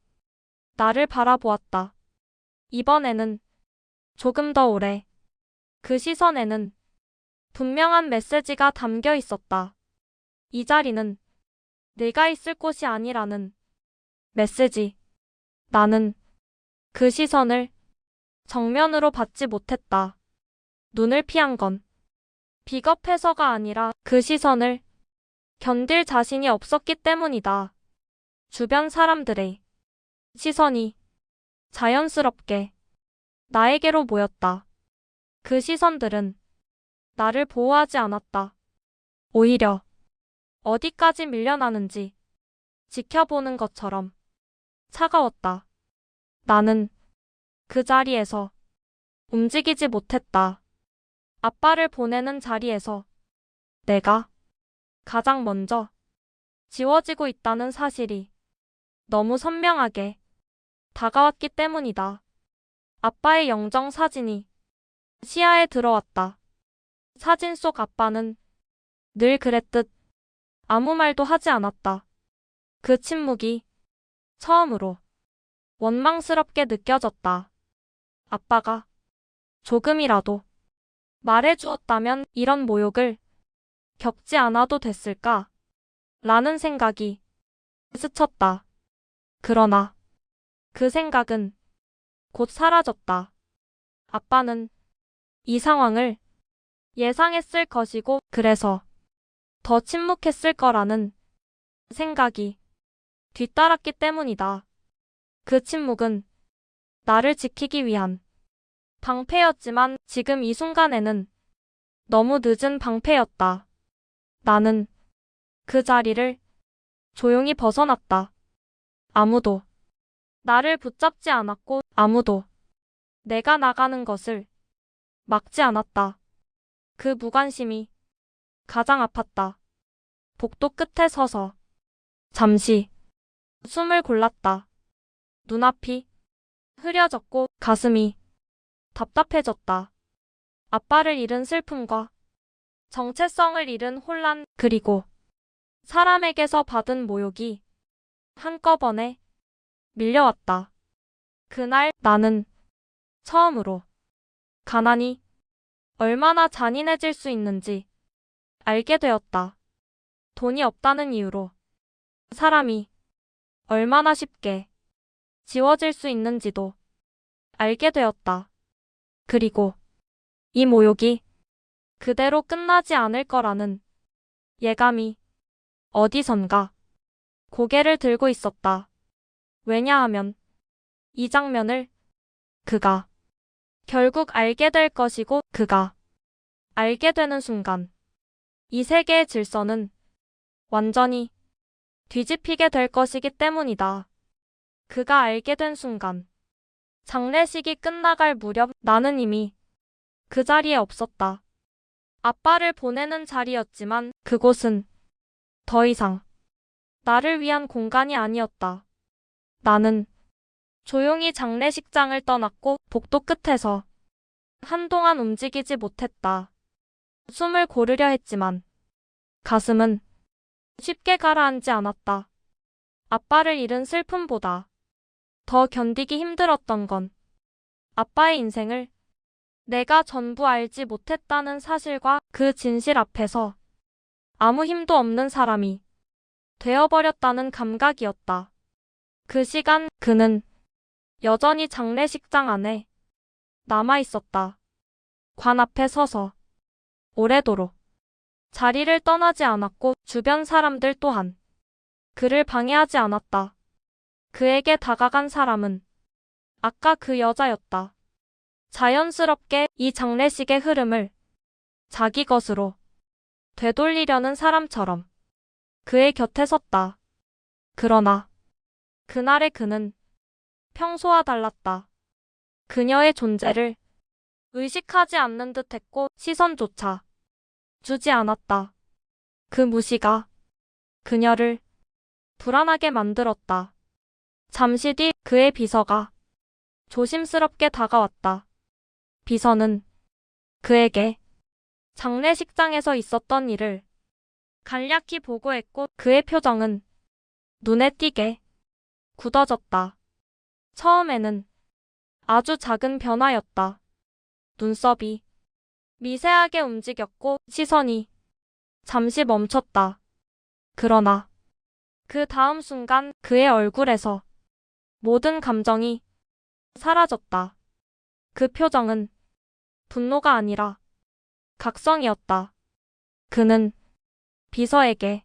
나를 바라보았다. 이번에는 조금 더 오래. 그 시선에는 분명한 메시지가 담겨 있었다. 이 자리는 네가 있을 곳이 아니라는 메시지. 나는 그 시선을 정면으로 받지 못했다. 눈을 피한 건 비겁해서가 아니라 그 시선을 견딜 자신이 없었기 때문이다. 주변 사람들의 시선이 자연스럽게 나에게로 모였다. 그 시선들은 나를 보호하지 않았다. 오히려 어디까지 밀려나는지 지켜보는 것처럼 차가웠다. 나는 그 자리에서 움직이지 못했다. 아빠를 보내는 자리에서 내가 가장 먼저 지워지고 있다는 사실이 너무 선명하게 다가왔기 때문이다. 아빠의 영정 사진이 시야에 들어왔다. 사진 속 아빠는 늘 그랬듯 아무 말도 하지 않았다. 그 침묵이 처음으로 원망스럽게 느껴졌다. 아빠가 조금이라도 말해주었다면 이런 모욕을 겪지 않아도 됐을까? 라는 생각이 스쳤다. 그러나 그 생각은 곧 사라졌다. 아빠는 이 상황을 예상했을 것이고 그래서 더 침묵했을 거라는 생각이 뒤따랐기 때문이다. 그 침묵은 나를 지키기 위한 방패였지만 지금 이 순간에는 너무 늦은 방패였다. 나는 그 자리를 조용히 벗어났다. 아무도 나를 붙잡지 않았고 아무도 내가 나가는 것을 막지 않았다. 그 무관심이 가장 아팠다. 복도 끝에 서서 잠시 숨을 골랐다. 눈앞이 흐려졌고 가슴이 답답해졌다. 아빠를 잃은 슬픔과 정체성을 잃은 혼란 그리고 사람에게서 받은 모욕이 한꺼번에 밀려왔다. 그날 나는 처음으로 가난이 얼마나 잔인해질 수 있는지 알게 되었다. 돈이 없다는 이유로 사람이 얼마나 쉽게 지워질 수 있는지도 알게 되었다. 그리고 이 모욕이 그대로 끝나지 않을 거라는 예감이 어디선가 고개를 들고 있었다. 왜냐하면 이 장면을 그가 결국 알게 될 것이고 그가 알게 되는 순간 이 세계의 질서는 완전히 뒤집히게 될 것이기 때문이다. 그가 알게 된 순간 장례식이 끝나갈 무렵 나는 이미 그 자리에 없었다. 아빠를 보내는 자리였지만 그곳은 더 이상 나를 위한 공간이 아니었다. 나는 조용히 장례식장을 떠났고 복도 끝에서 한동안 움직이지 못했다. 숨을 고르려 했지만 가슴은 쉽게 가라앉지 않았다. 아빠를 잃은 슬픔보다 더 견디기 힘들었던 건 아빠의 인생을 내가 전부 알지 못했다는 사실과 그 진실 앞에서 아무 힘도 없는 사람이 되어버렸다는 감각이었다. 그 시간 그는 여전히 장례식장 안에 남아 있었다. 관 앞에 서서 오래도록 자리를 떠나지 않았고 주변 사람들 또한 그를 방해하지 않았다. 그에게 다가간 사람은 아까 그 여자였다. 자연스럽게 이 장례식의 흐름을 자기 것으로 되돌리려는 사람처럼 그의 곁에 섰다. 그러나 그날의 그는 평소와 달랐다. 그녀의 존재를 의식하지 않는 듯 했고 시선조차 주지 않았다. 그 무시가 그녀를 불안하게 만들었다. 잠시 뒤 그의 비서가 조심스럽게 다가왔다. 비서는 그에게 장례식장에서 있었던 일을 간략히 보고했고 그의 표정은 눈에 띄게 굳어졌다. 처음에는 아주 작은 변화였다. 눈썹이 미세하게 움직였고 시선이 잠시 멈췄다. 그러나 그 다음 순간 그의 얼굴에서 모든 감정이 사라졌다. 그 표정은 분노가 아니라 각성이었다. 그는 비서에게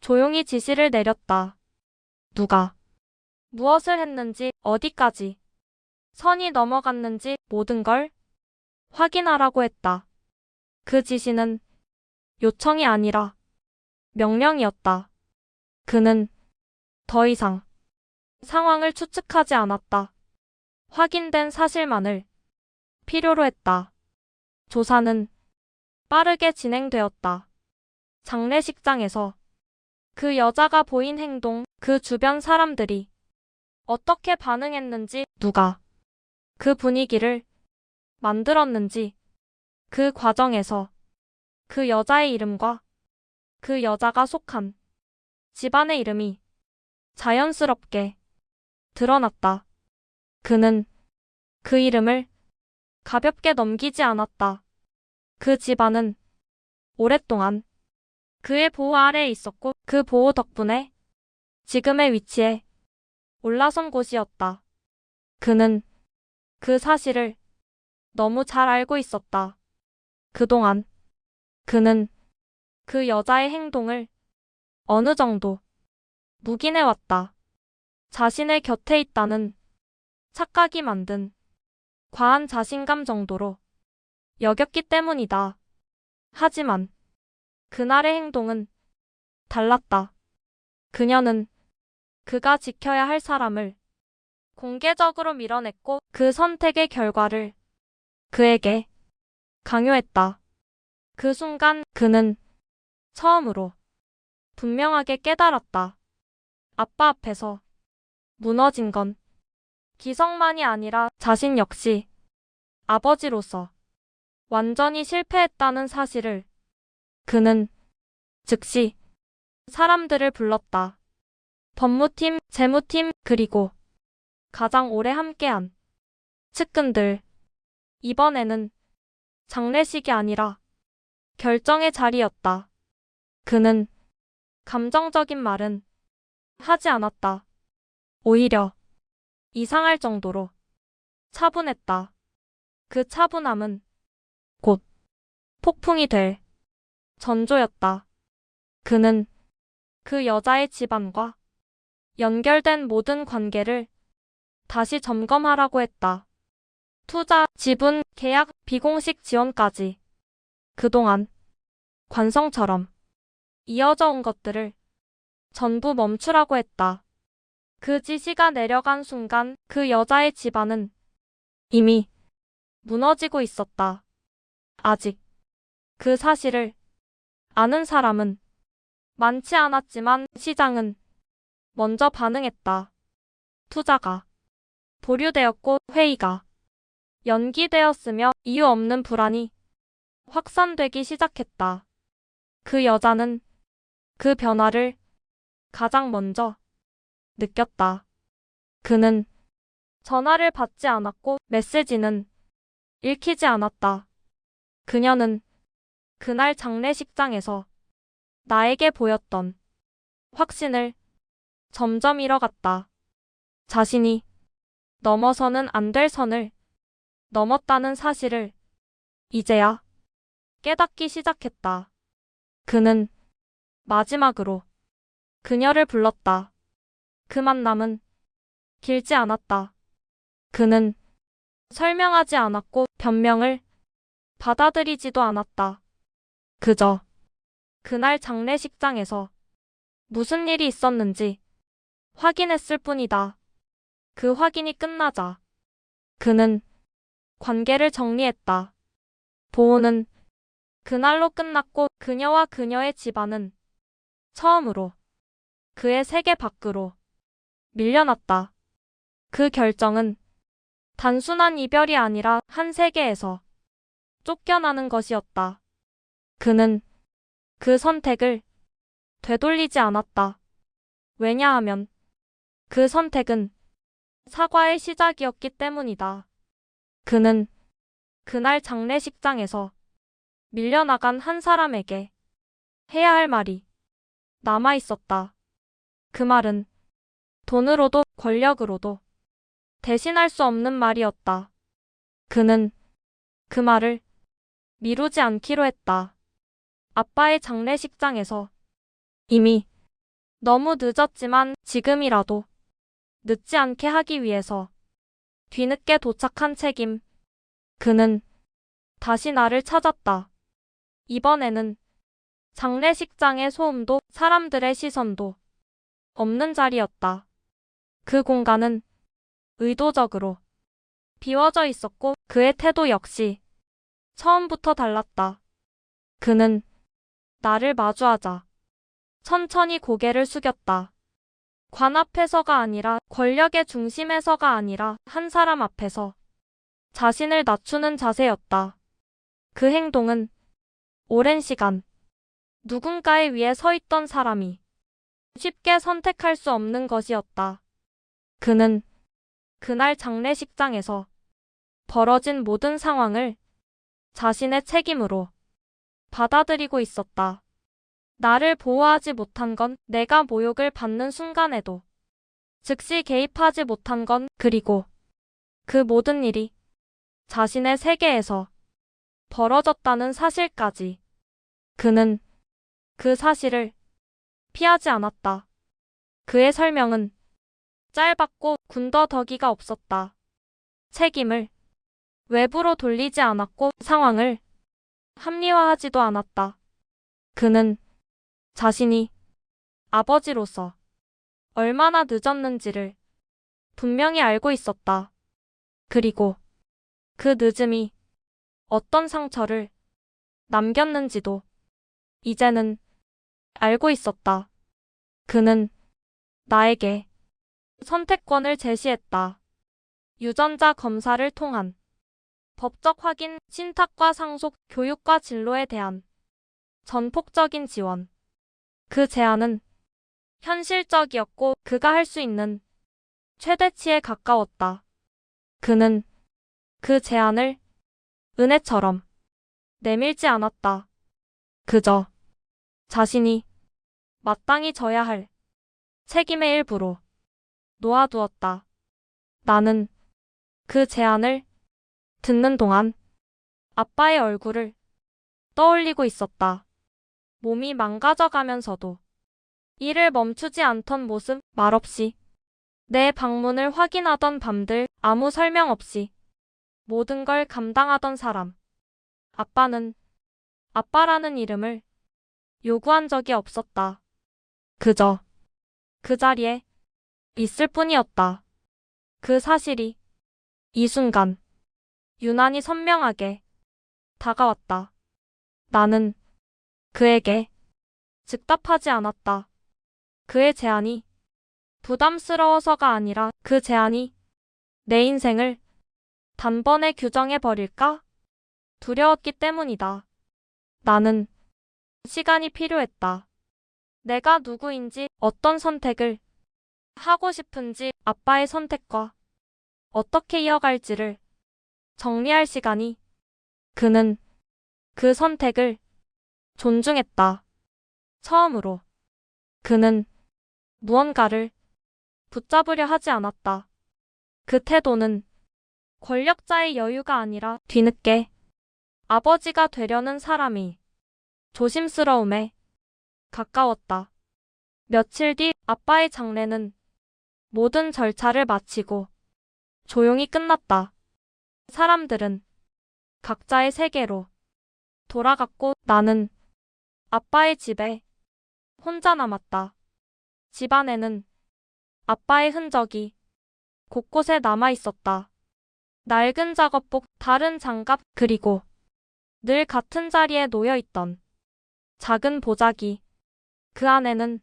조용히 지시를 내렸다. 누가 무엇을 했는지, 어디까지 선이 넘어갔는지 모든 걸 확인하라고 했다. 그 지시는 요청이 아니라 명령이었다. 그는 더 이상 상황을 추측하지 않았다. 확인된 사실만을 필요로 했다. 조사는 빠르게 진행되었다. 장례식장에서 그 여자가 보인 행동, 그 주변 사람들이 어떻게 반응했는지, 누가 그 분위기를 만들었는지, 그 과정에서 그 여자의 이름과 그 여자가 속한 집안의 이름이 자연스럽게 드러났다. 그는 그 이름을 가볍게 넘기지 않았다. 그 집안은 오랫동안 그의 보호 아래에 있었고 그 보호 덕분에 지금의 위치에 올라선 곳이었다. 그는 그 사실을 너무 잘 알고 있었다. 그동안 그는 그 여자의 행동을 어느 정도 묵인해왔다. 자신의 곁에 있다는 착각이 만든 과한 자신감 정도로 여겼기 때문이다. 하지만 그날의 행동은 달랐다. 그녀는 그가 지켜야 할 사람을 공개적으로 밀어냈고 그 선택의 결과를 그에게 강요했다. 그 순간 그는 처음으로 분명하게 깨달았다. 아빠 앞에서 무너진 건 기성만이 아니라 자신 역시 아버지로서 완전히 실패했다는 사실을. 그는 즉시 사람들을 불렀다. 법무팀, 재무팀, 그리고 가장 오래 함께한 측근들. 이번에는 장례식이 아니라 결정의 자리였다. 그는 감정적인 말은 하지 않았다. 오히려 이상할 정도로 차분했다. 그 차분함은 곧 폭풍이 될 전조였다. 그는 그 여자의 집안과 연결된 모든 관계를 다시 점검하라고 했다. 투자, 지분, 계약, 비공식 지원까지. 그동안 관성처럼 이어져 온 것들을 전부 멈추라고 했다. 그 지시가 내려간 순간 그 여자의 집안은 이미 무너지고 있었다. 아직 그 사실을 아는 사람은 많지 않았지만 시장은 먼저 반응했다. 투자가 보류되었고 회의가 연기되었으며 이유 없는 불안이 확산되기 시작했다. 그 여자는 그 변화를 가장 먼저 느꼈다. 그는 전화를 받지 않았고 메시지는 읽히지 않았다. 그녀는 그날 장례식장에서 나에게 보였던 확신을 점점 잃어갔다. 자신이 넘어서는 안 될 선을 넘었다는 사실을 이제야 깨닫기 시작했다. 그는 마지막으로 그녀를 불렀다. 그 만남은 길지 않았다. 그는 설명하지 않았고 변명을 받아들이지도 않았다. 그저 그날 장례식장에서 무슨 일이 있었는지 확인했을 뿐이다. 그 확인이 끝나자 그는 관계를 정리했다. 보호는 그날로 끝났고 그녀와 그녀의 집안은 처음으로 그의 세계 밖으로 밀려났다. 그 결정은 단순한 이별이 아니라 한 세계에서 쫓겨나는 것이었다. 그는 그 선택을 되돌리지 않았다. 왜냐하면 그 선택은 사과의 시작이었기 때문이다. 그는 그날 장례식장에서 밀려나간 한 사람에게 해야 할 말이 남아 있었다. 그 말은 돈으로도 권력으로도 대신할 수 없는 말이었다. 그는 그 말을 미루지 않기로 했다. 아빠의 장례식장에서 이미 너무 늦었지만 지금이라도 늦지 않게 하기 위해서 뒤늦게 도착한 책임. 그는 다시 나를 찾았다. 이번에는 장례식장의 소음도 사람들의 시선도 없는 자리였다. 그 공간은 의도적으로 비워져 있었고 그의 태도 역시 처음부터 달랐다. 그는 나를 마주하자 천천히 고개를 숙였다. 관 앞에서가 아니라 권력의 중심에서가 아니라 한 사람 앞에서 자신을 낮추는 자세였다. 그 행동은 오랜 시간 누군가에 위해 서 있던 사람이 쉽게 선택할 수 없는 것이었다. 그는 그날 장례식장에서 벌어진 모든 상황을 자신의 책임으로 받아들이고 있었다. 나를 보호하지 못한 건 내가 모욕을 받는 순간에도 즉시 개입하지 못한 건 그리고 그 모든 일이 자신의 세계에서 벌어졌다는 사실까지. 그는 그 사실을 피하지 않았다. 그의 설명은 짧았고 군더더기가 없었다. 책임을 외부로 돌리지 않았고 상황을 합리화하지도 않았다. 그는 자신이 아버지로서 얼마나 늦었는지를 분명히 알고 있었다. 그리고 그 늦음이 어떤 상처를 남겼는지도 이제는 알고 있었다. 그는 나에게 선택권을 제시했다. 유전자 검사를 통한 법적 확인, 신탁과 상속, 교육과 진로에 대한 전폭적인 지원. 그 제안은 현실적이었고 그가 할 수 있는 최대치에 가까웠다. 그는 그 제안을 은혜처럼 내밀지 않았다. 그저 자신이 마땅히 져야 할 책임의 일부로 놓아두었다. 나는 그 제안을 듣는 동안 아빠의 얼굴을 떠올리고 있었다. 몸이 망가져가면서도 일을 멈추지 않던 모습, 말없이 내 방문을 확인하던 밤들, 아무 설명 없이 모든 걸 감당하던 사람. 아빠는 아빠라는 이름을 요구한 적이 없었다. 그저 그 자리에 있을 뿐이었다. 그 사실이 이 순간 유난히 선명하게 다가왔다. 나는 그에게 즉답하지 않았다. 그의 제안이 부담스러워서가 아니라 그 제안이 내 인생을 단번에 규정해버릴까? 두려웠기 때문이다. 나는 시간이 필요했다. 내가 누구인지, 어떤 선택을 하고 싶은지, 아빠의 선택과 어떻게 이어갈지를 정리할 시간이. 그는 그 선택을 존중했다. 처음으로 그는 무언가를 붙잡으려 하지 않았다. 그 태도는 권력자의 여유가 아니라 뒤늦게 아버지가 되려는 사람이 조심스러움에 가까웠다. 며칠 뒤 아빠의 장례는 모든 절차를 마치고 조용히 끝났다. 사람들은 각자의 세계로 돌아갔고 나는 아빠의 집에 혼자 남았다. 집안에는 아빠의 흔적이 곳곳에 남아 있었다. 낡은 작업복, 다른 장갑, 그리고 늘 같은 자리에 놓여있던 작은 보자기. 그 안에는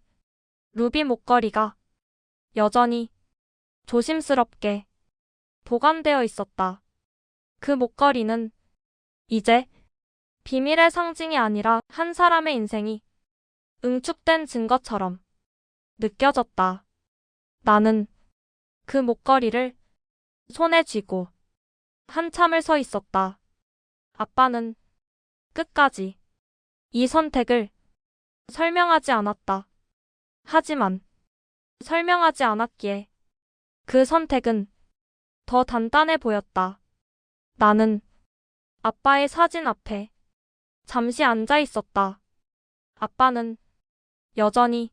루비 목걸이가 여전히 조심스럽게 보관되어 있었다. 그 목걸이는 이제 비밀의 상징이 아니라 한 사람의 인생이 응축된 증거처럼 느껴졌다. 나는 그 목걸이를 손에 쥐고 한참을 서 있었다. 아빠는 끝까지 이 선택을 설명하지 않았다. 하지만 설명하지 않았기에 그 선택은 더 단단해 보였다. 나는 아빠의 사진 앞에 잠시 앉아 있었다. 아빠는 여전히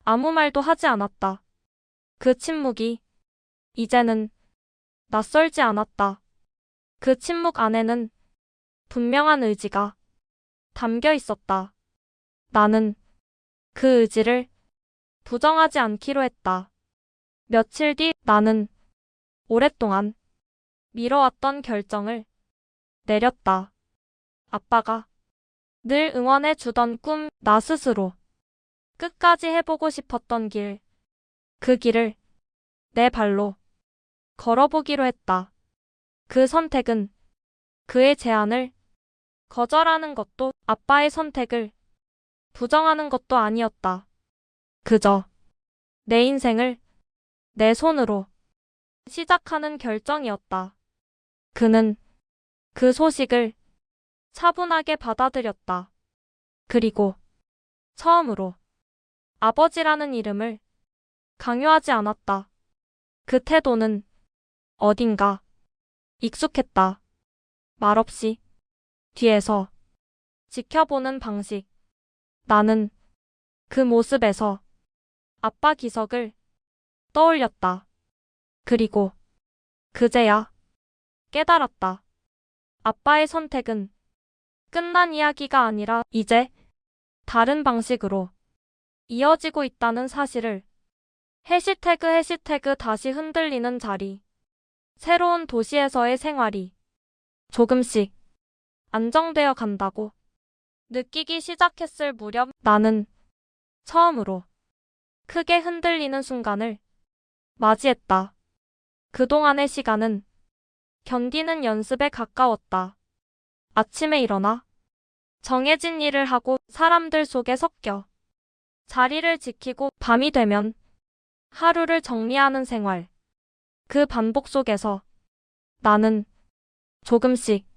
아무 말도 하지 않았다. 그 침묵이 이제는 낯설지 않았다. 그 침묵 안에는 분명한 의지가 담겨 있었다. 나는 그 의지를 부정하지 않기로 했다. 며칠 뒤 나는 오랫동안 미뤄왔던 결정을 내렸다. 아빠가 늘 응원해 주던 꿈, 나 스스로 끝까지 해보고 싶었던 길, 그 길을 내 발로 걸어보기로 했다. 그 선택은 그의 제안을 거절하는 것도 아빠의 선택을 부정하는 것도 아니었다. 그저 내 인생을 내 손으로 시작하는 결정이었다. 그는 그 소식을 차분하게 받아들였다. 그리고 처음으로 아버지라는 이름을 강요하지 않았다. 그 태도는 어딘가 익숙했다. 말없이 뒤에서 지켜보는 방식. 나는 그 모습에서 아빠 기석을 떠올렸다. 그리고 그제야 깨달았다. 아빠의 선택은 끝난 이야기가 아니라 이제 다른 방식으로 이어지고 있다는 사실을. 해시태그 다시 흔들리는 자리. 새로운 도시에서의 생활이 조금씩 안정되어 간다고 느끼기 시작했을 무렵 나는 처음으로 크게 흔들리는 순간을 맞이했다. 그동안의 시간은 견디는 연습에 가까웠다. 아침에 일어나 정해진 일을 하고 사람들 속에 섞여 자리를 지키고 밤이 되면 하루를 정리하는 생활. 그 반복 속에서 나는 조금씩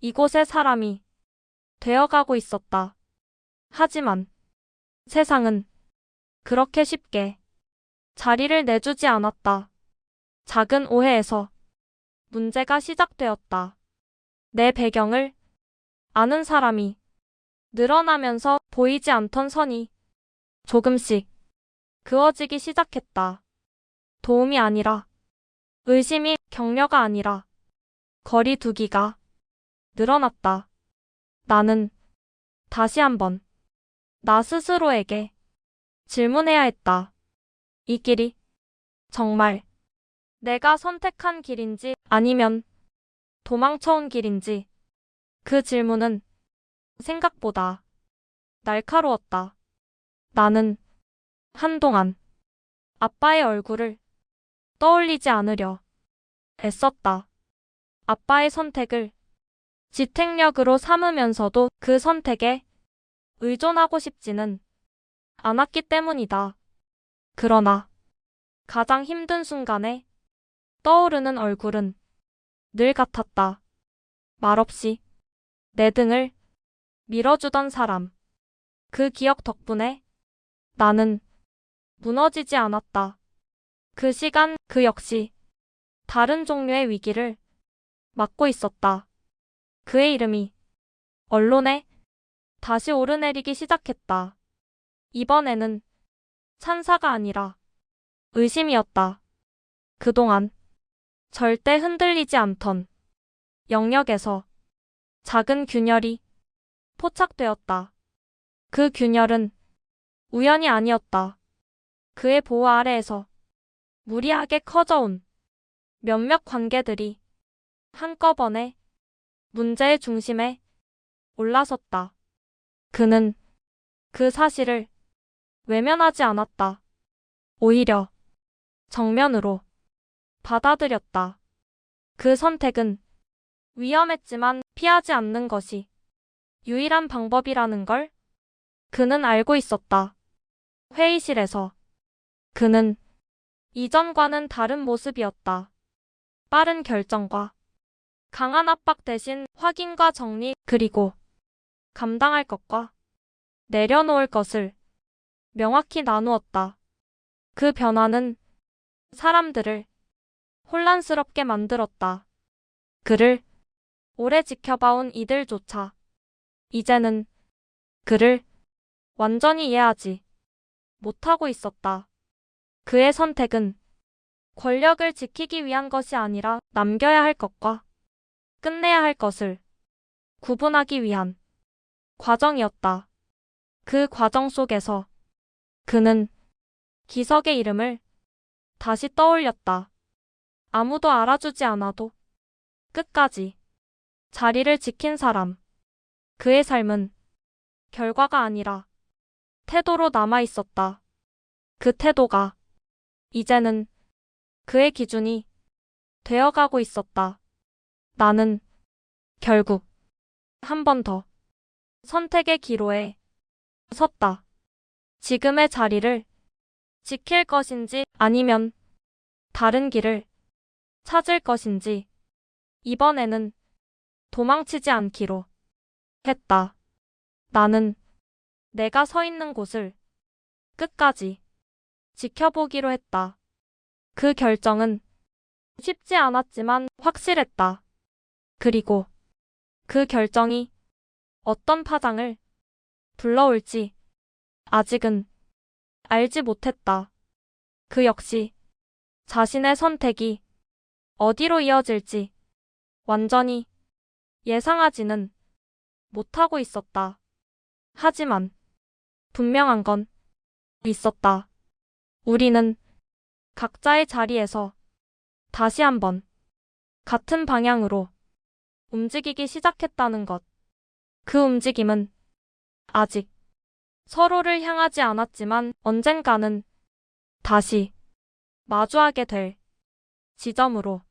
이곳의 사람이 되어가고 있었다. 하지만 세상은 그렇게 쉽게 자리를 내주지 않았다. 작은 오해에서 문제가 시작되었다. 내 배경을 아는 사람이 늘어나면서 보이지 않던 선이 조금씩 그어지기 시작했다. 도움이 아니라 의심이, 격려가 아니라 거리 두기가 늘어났다. 나는 다시 한번 나 스스로에게 질문해야 했다. 이 길이 정말 내가 선택한 길인지 아니면 도망쳐온 길인지. 그 질문은 생각보다 날카로웠다. 나는 한동안 아빠의 얼굴을 떠올리지 않으려 애썼다. 아빠의 선택을 지탱력으로 삼으면서도 그 선택에 의존하고 싶지는 않았기 때문이다. 그러나 가장 힘든 순간에 떠오르는 얼굴은 늘 같았다. 말없이 내 등을 밀어주던 사람. 그 기억 덕분에 나는 무너지지 않았다. 그 시간, 그 역시 다른 종류의 위기를 맞고 있었다. 그의 이름이 언론에 다시 오르내리기 시작했다. 이번에는 찬사가 아니라 의심이었다. 그동안 절대 흔들리지 않던 영역에서 작은 균열이 포착되었다. 그 균열은 우연이 아니었다. 그의 보호 아래에서 무리하게 커져온 몇몇 관계들이 한꺼번에 문제의 중심에 올라섰다. 그는 그 사실을 외면하지 않았다. 오히려 정면으로 받아들였다. 그 선택은 위험했지만 피하지 않는 것이 유일한 방법이라는 걸 그는 알고 있었다. 회의실에서 그는 이전과는 다른 모습이었다. 빠른 결정과 강한 압박 대신 확인과 정리, 그리고 감당할 것과 내려놓을 것을 명확히 나누었다. 그 변화는 사람들을 혼란스럽게 만들었다. 그를 오래 지켜봐온 이들조차 이제는 그를 완전히 이해하지 못하고 있었다. 그의 선택은 권력을 지키기 위한 것이 아니라 남겨야 할 것과 끝내야 할 것을 구분하기 위한 과정이었다. 그 과정 속에서 그는 기석의 이름을 다시 떠올렸다. 아무도 알아주지 않아도 끝까지 자리를 지킨 사람. 그의 삶은 결과가 아니라 태도로 남아 있었다. 그 태도가 이제는 그의 기준이 되어가고 있었다. 나는 결국 한 번 더 선택의 기로에 섰다. 지금의 자리를 지킬 것인지 아니면 다른 길을 찾을 것인지 이번에는 도망치지 않기로 했다. 나는 내가 서 있는 곳을 끝까지 지켜보기로 했다. 그 결정은 쉽지 않았지만 확실했다. 그리고 그 결정이 어떤 파장을 불러올지 아직은 알지 못했다. 그 역시 자신의 선택이 어디로 이어질지 완전히 예상하지는 못하고 있었다. 하지만 분명한 건 있었다. 우리는 각자의 자리에서 다시 한번 같은 방향으로 움직이기 시작했다는 것. 그 움직임은 아직 서로를 향하지 않았지만 언젠가는 다시 마주하게 될 지점으로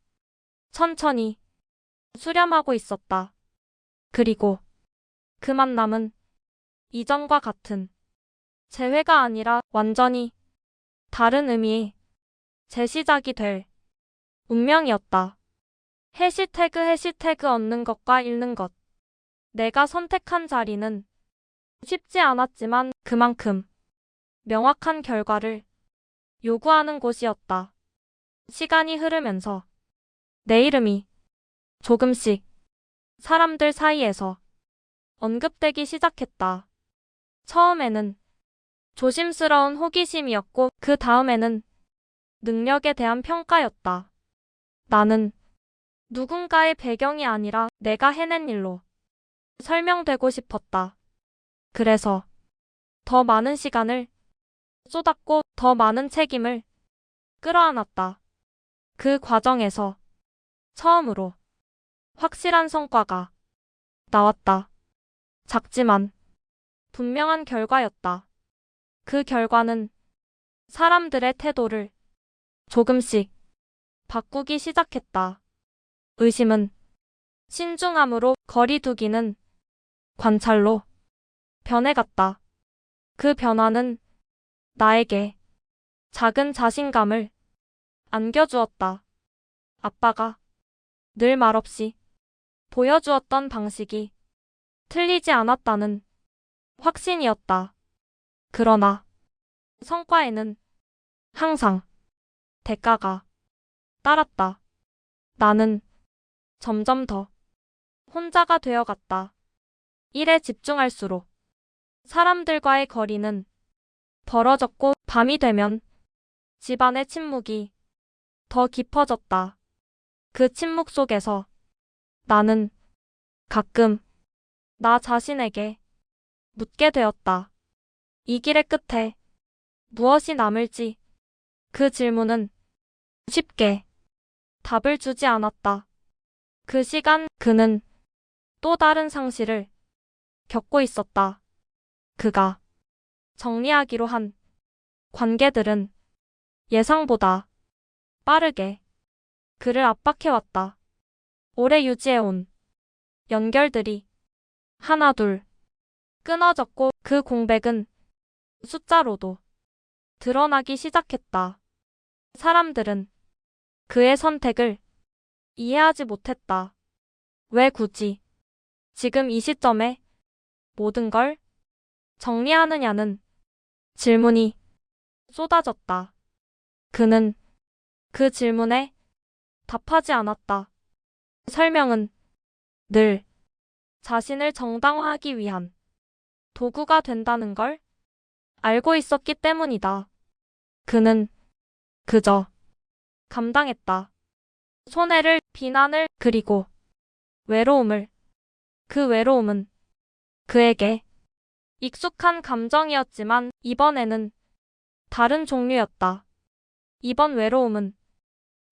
천천히 수렴하고 있었다. 그리고 그 만남은 이전과 같은 재회가 아니라 완전히 다른 의미의 재시작이 될 운명이었다. 해시태그 얻는 것과 잃는 것. 내가 선택한 자리는 쉽지 않았지만 그만큼 명확한 결과를 요구하는 곳이었다. 시간이 흐르면서 내 이름이 조금씩 사람들 사이에서 언급되기 시작했다. 처음에는 조심스러운 호기심이었고 그 다음에는 능력에 대한 평가였다. 나는 누군가의 배경이 아니라 내가 해낸 일로 설명되고 싶었다. 그래서 더 많은 시간을 쏟았고 더 많은 책임을 끌어안았다. 그 과정에서 처음으로 확실한 성과가 나왔다. 작지만 분명한 결과였다. 그 결과는 사람들의 태도를 조금씩 바꾸기 시작했다. 의심은 신중함으로, 거리두기는 관찰로 변해갔다. 그 변화는 나에게 작은 자신감을 안겨주었다. 아빠가 늘 말없이 보여주었던 방식이 틀리지 않았다는 확신이었다. 그러나 성과에는 항상 대가가 따랐다. 나는 점점 더 혼자가 되어갔다. 일에 집중할수록 사람들과의 거리는 벌어졌고 밤이 되면 집안의 침묵이 더 깊어졌다. 그 침묵 속에서 나는 가끔 나 자신에게 묻게 되었다. 이 길의 끝에 무엇이 남을지. 그 질문은 쉽게 답을 주지 않았다. 그 시간 그는 또 다른 상실을 겪고 있었다. 그가 정리하기로 한 관계들은 예상보다 빠르게 그를 압박해왔다. 오래 유지해온 연결들이 하나둘 끊어졌고 그 공백은 숫자로도 드러나기 시작했다. 사람들은 그의 선택을 이해하지 못했다. 왜 굳이 지금 이 시점에 모든 걸 정리하느냐는 질문이 쏟아졌다. 그는 그 질문에 답하지 않았다. 설명은 늘 자신을 정당화하기 위한 도구가 된다는 걸 알고 있었기 때문이다. 그는 그저 감당했다. 손해를, 비난을, 그리고 외로움을. 그 외로움은 그에게 익숙한 감정이었지만 이번에는 다른 종류였다. 이번 외로움은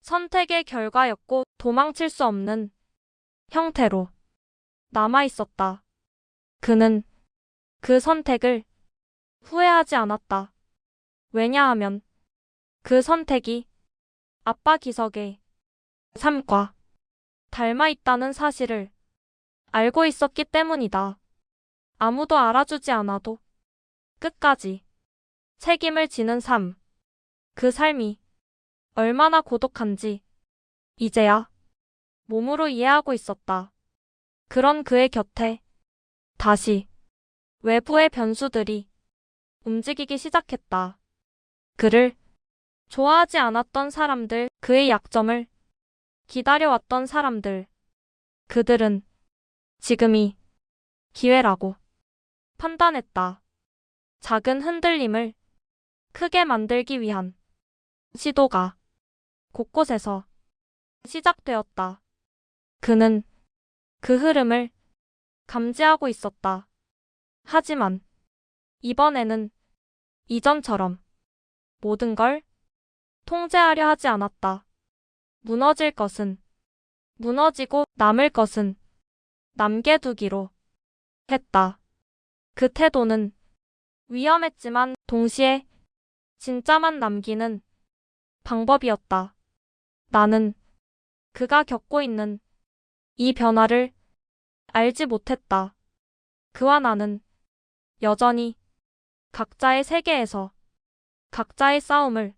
선택의 결과였고 도망칠 수 없는 형태로 남아 있었다. 그는 그 선택을 후회하지 않았다. 왜냐하면 그 선택이 아빠 기석의 삶과 닮아 있다는 사실을 알고 있었기 때문이다. 아무도 알아주지 않아도 끝까지 책임을 지는 삶. 그 삶이 얼마나 고독한지 이제야 몸으로 이해하고 있었다. 그런 그의 곁에 다시 외부의 변수들이 움직이기 시작했다. 그를 좋아하지 않았던 사람들, 그의 약점을 기다려왔던 사람들. 그들은 지금이 기회라고 판단했다. 작은 흔들림을 크게 만들기 위한 시도가 곳곳에서 시작되었다. 그는 그 흐름을 감지하고 있었다. 하지만 이번에는 이전처럼 모든 걸 통제하려 하지 않았다. 무너질 것은 무너지고 남을 것은 남겨두기로 했다. 그 태도는 위험했지만 동시에 진짜만 남기는 방법이었다. 나는 그가 겪고 있는 이 변화를 알지 못했다. 그와 나는 여전히 각자의 세계에서 각자의 싸움을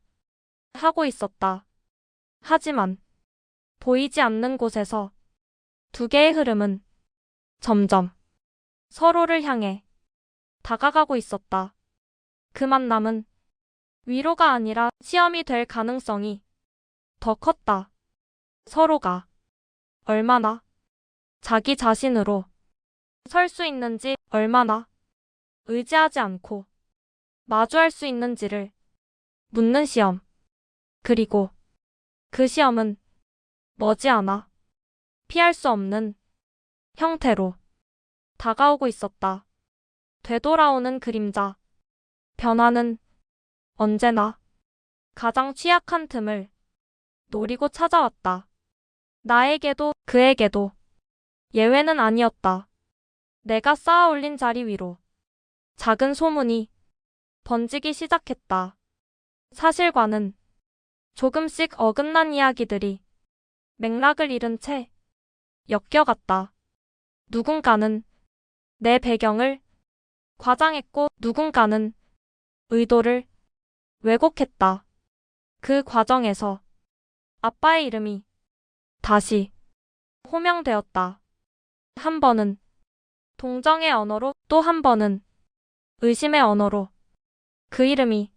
하고 있었다. 하지만 보이지 않는 곳에서 두 개의 흐름은 점점 서로를 향해 다가가고 있었다. 그 만남은 위로가 아니라 시험이 될 가능성이 더 컸다. 서로가 얼마나 자기 자신으로 설 수 있는지, 얼마나 의지하지 않고 마주할 수 있는지를 묻는 시험. 그리고 그 시험은 머지않아 피할 수 없는 형태로 다가오고 있었다. 되돌아오는 그림자. 변화는 언제나 가장 취약한 틈을 노리고 찾아왔다. 나에게도 그에게도 예외는 아니었다. 내가 쌓아 올린 자리 위로 작은 소문이 번지기 시작했다. 사실과는 조금씩 어긋난 이야기들이 맥락을 잃은 채 엮여갔다. 누군가는 내 배경을 과장했고 누군가는 의도를 왜곡했다. 그 과정에서 아빠의 이름이 다시 호명되었다. 한 번은 동정의 언어로, 또 한 번은 의심의 언어로. 그 이름이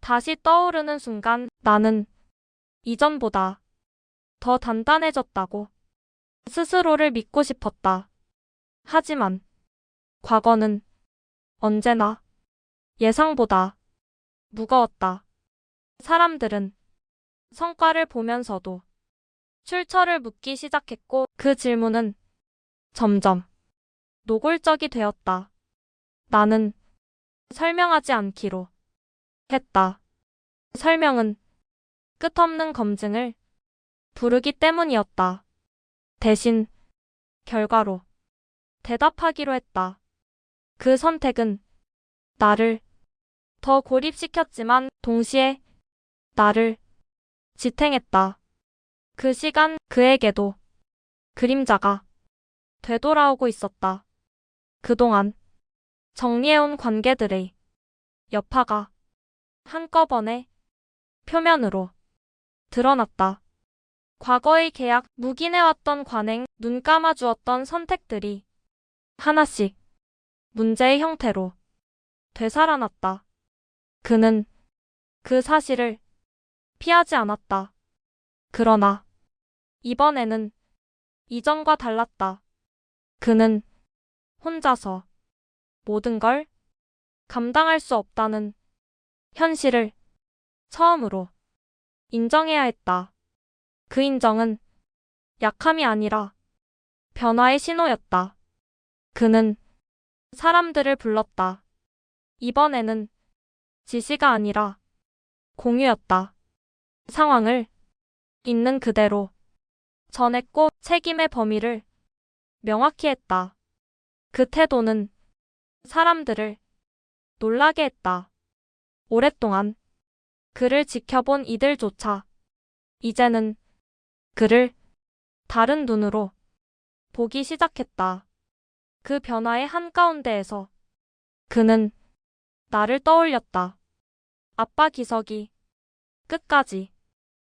다시 떠오르는 순간 나는 이전보다 더 단단해졌다고 스스로를 믿고 싶었다. 하지만 과거는 언제나 예상보다 무거웠다. 사람들은 성과를 보면서도 출처를 묻기 시작했고 그 질문은 점점 노골적이 되었다. 나는 설명하지 않기로 했다. 설명은 끝없는 검증을 부르기 때문이었다. 대신 결과로 대답하기로 했다. 그 선택은 나를 더 고립시켰지만 동시에 나를 지탱했다. 그 시간 그에게도 그림자가 되돌아오고 있었다. 그동안 정리해온 관계들의 여파가 한꺼번에 표면으로 드러났다. 과거의 계약, 묵인해왔던 관행, 눈 감아주었던 선택들이 하나씩 문제의 형태로 되살아났다. 그는 그 사실을 피하지 않았다. 그러나 이번에는 이전과 달랐다. 그는 혼자서 모든 걸 감당할 수 없다는 현실을 처음으로 인정해야 했다. 그 인정은 약함이 아니라 변화의 신호였다. 그는 사람들을 불렀다. 이번에는 지시가 아니라 공유였다. 상황을 있는 그대로 전했고 책임의 범위를 명확히 했다. 그 태도는 사람들을 놀라게 했다. 오랫동안 그를 지켜본 이들조차 이제는 그를 다른 눈으로 보기 시작했다. 그 변화의 한가운데에서 그는 나를 떠올렸다. 아빠 기석이 끝까지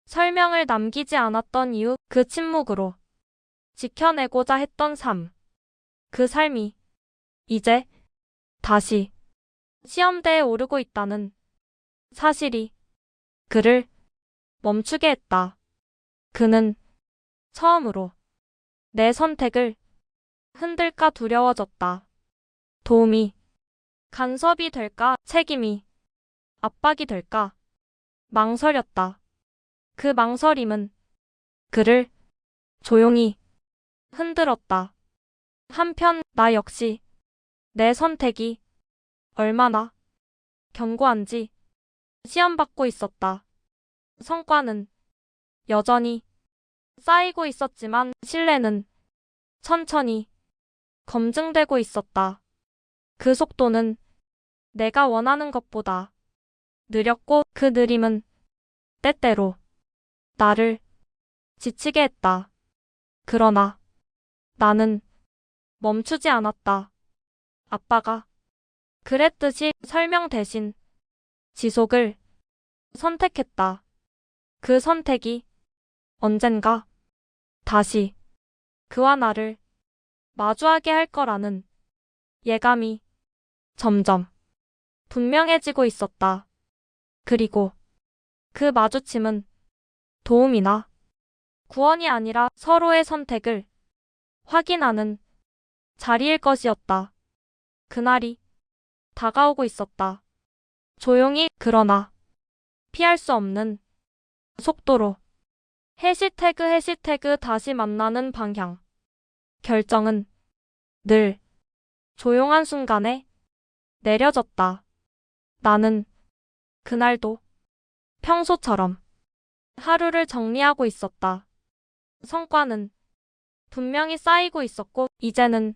설명을 남기지 않았던 이유, 그 침묵으로 지켜내고자 했던 삶. 그 삶이 이제 다시 시험대에 오르고 있다는 사실이 그를 멈추게 했다. 그는 처음으로 내 선택을 흔들까 두려워졌다. 도움이 간섭이 될까, 책임이 압박이 될까 망설였다. 그 망설임은 그를 조용히 흔들었다. 한편 나 역시 내 선택이 얼마나 견고한지 시험받고 있었다. 성과는 여전히 쌓이고 있었지만 신뢰는 천천히 검증되고 있었다. 그 속도는 내가 원하는 것보다 느렸고 그 느림은 때때로 나를 지치게 했다. 그러나 나는 멈추지 않았다. 아빠가 그랬듯이 설명 대신 지속을 선택했다. 그 선택이 언젠가 다시 그와 나를 마주하게 할 거라는 예감이 점점 분명해지고 있었다. 그리고 그 마주침은 도움이나 구원이 아니라 서로의 선택을 확인하는 자리일 것이었다. 그날이 다가오고 있었다. 조용히 그러나 피할 수 없는 속도로 해시태그 다시 만나는 방향. 결정은 늘 조용한 순간에 내려졌다. 나는 그날도 평소처럼 하루를 정리하고 있었다. 성과는 분명히 쌓이고 있었고 이제는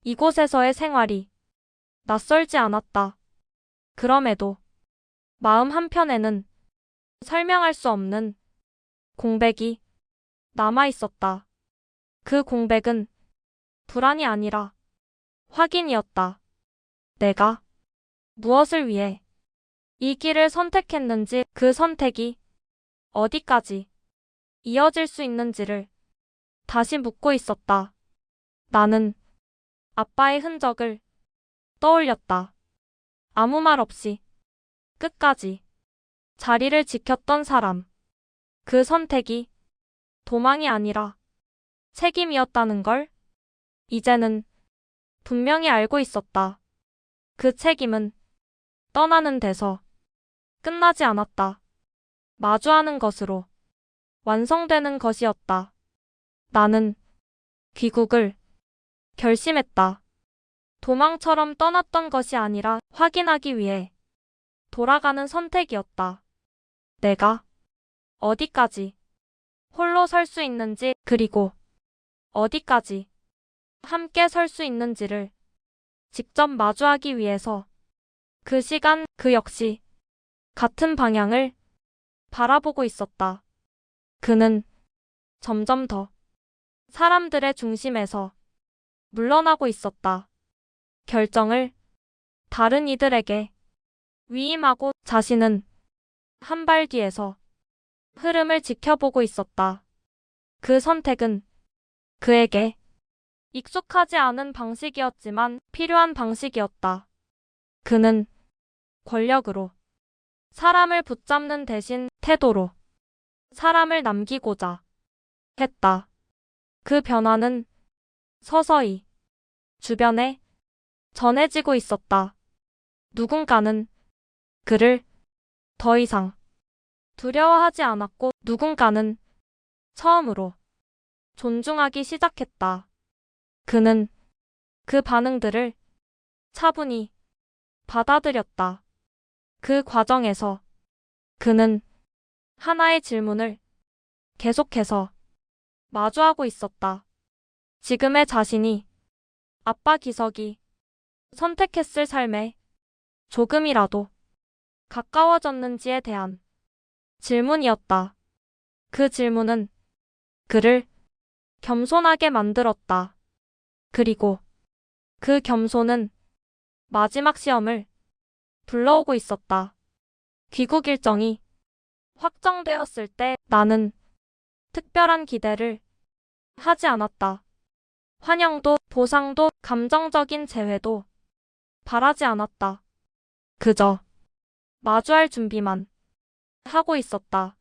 이곳에서의 생활이 낯설지 않았다. 그럼에도 마음 한편에는 설명할 수 없는 공백이 남아 있었다. 그 공백은 불안이 아니라 확인이었다. 내가 무엇을 위해 이 길을 선택했는지, 그 선택이 어디까지 이어질 수 있는지를 다시 묻고 있었다. 나는 아빠의 흔적을 떠올렸다. 아무 말 없이 끝까지 자리를 지켰던 사람. 그 선택이 도망이 아니라 책임이었다는 걸 이제는 분명히 알고 있었다. 그 책임은 떠나는 데서 끝나지 않았다. 마주하는 것으로 완성되는 것이었다. 나는 귀국을 결심했다. 도망처럼 떠났던 것이 아니라 확인하기 위해 돌아가는 선택이었다. 내가 어디까지 홀로 설 수 있는지, 그리고 어디까지 함께 설 수 있는지를 직접 마주하기 위해서 그 시간 그 역시 같은 방향을 바라보고 있었다. 그는 점점 더 사람들의 중심에서 물러나고 있었다. 결정을 다른 이들에게 위임하고 자신은 한 발 뒤에서 흐름을 지켜보고 있었다. 그 선택은 그에게 익숙하지 않은 방식이었지만 필요한 방식이었다. 그는 권력으로 사람을 붙잡는 대신 태도로 사람을 남기고자 했다. 그 변화는 서서히 주변에 전해지고 있었다. 누군가는 그를 더 이상 두려워하지 않았고 누군가는 처음으로 존중하기 시작했다. 그는 그 반응들을 차분히 받아들였다. 그 과정에서 그는 하나의 질문을 계속해서 마주하고 있었다. 지금의 자신이 아빠 기석이 선택했을 삶에 조금이라도 가까워졌는지에 대한 질문이었다. 그 질문은 그를 겸손하게 만들었다. 그리고 그 겸손은 마지막 시험을 불러오고 있었다. 귀국 일정이 확정되었을 때 나는 특별한 기대를 하지 않았다. 환영도 보상도 감정적인 재회도 바라지 않았다. 그저 마주할 준비만 하고 있었다.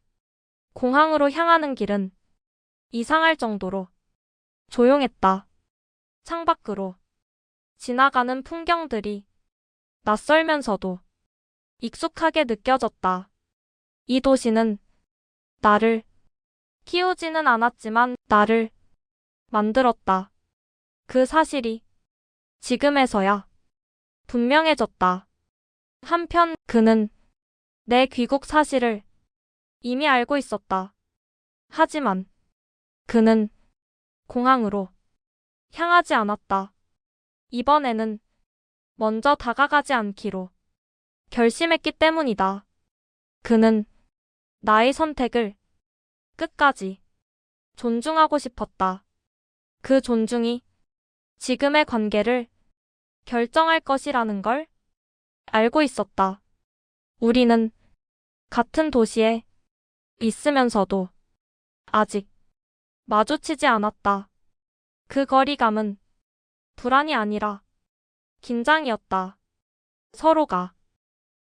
공항으로 향하는 길은 이상할 정도로 조용했다. 창밖으로 지나가는 풍경들이 낯설면서도 익숙하게 느껴졌다. 이 도시는 나를 키우지는 않았지만 나를 만들었다. 그 사실이 지금에서야 분명해졌다. 한편 그는 내 귀국 사실을 이미 알고 있었다. 하지만 그는 공항으로 향하지 않았다. 이번에는 먼저 다가가지 않기로 결심했기 때문이다. 그는 나의 선택을 끝까지 존중하고 싶었다. 그 존중이 지금의 관계를 결정할 것이라는 걸 알고 있었다. 우리는 같은 도시에 있으면서도 아직 마주치지 않았다. 그 거리감은 불안이 아니라 긴장이었다. 서로가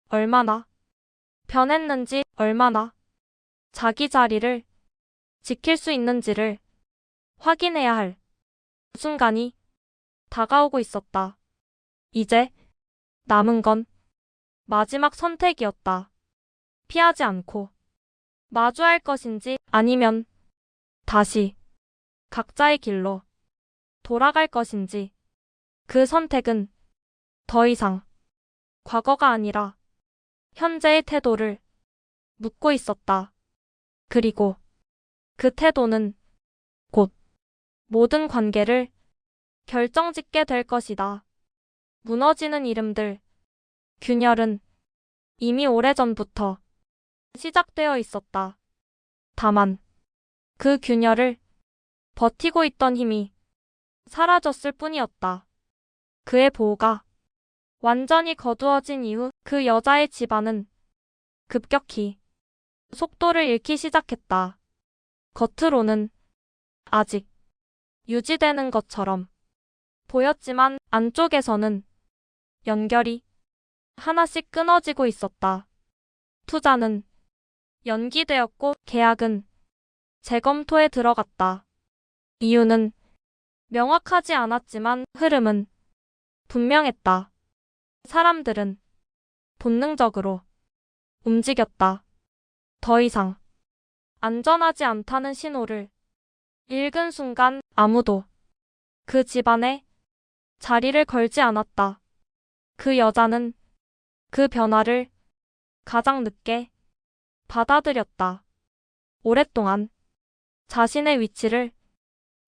얼마나 변했는지, 얼마나 자기 자리를 지킬 수 있는지를 확인해야 할 순간이 다가오고 있었다. 이제 남은 건 마지막 선택이었다. 피하지 않고 마주할 것인지 아니면 다시 각자의 길로 돌아갈 것인지. 그 선택은 더 이상 과거가 아니라 현재의 태도를 묻고 있었다. 그리고 그 태도는 곧 모든 관계를 결정짓게 될 것이다. 무너지는 이름들, 균열은 이미 오래전부터 시작되어 있었다. 다만 그 균열을 버티고 있던 힘이 사라졌을 뿐이었다. 그의 보호가 완전히 거두어진 이후 그 여자의 집안은 급격히 속도를 잃기 시작했다. 겉으로는 아직 유지되는 것처럼 보였지만 안쪽에서는 연결이 하나씩 끊어지고 있었다. 투자는 연기되었고 계약은 재검토에 들어갔다. 이유는 명확하지 않았지만 흐름은 분명했다. 사람들은 본능적으로 움직였다. 더 이상 안전하지 않다는 신호를 읽은 순간 아무도 그 집안에 자리를 걸지 않았다. 그 여자는 그 변화를 가장 늦게 받아들였다. 오랫동안 자신의 위치를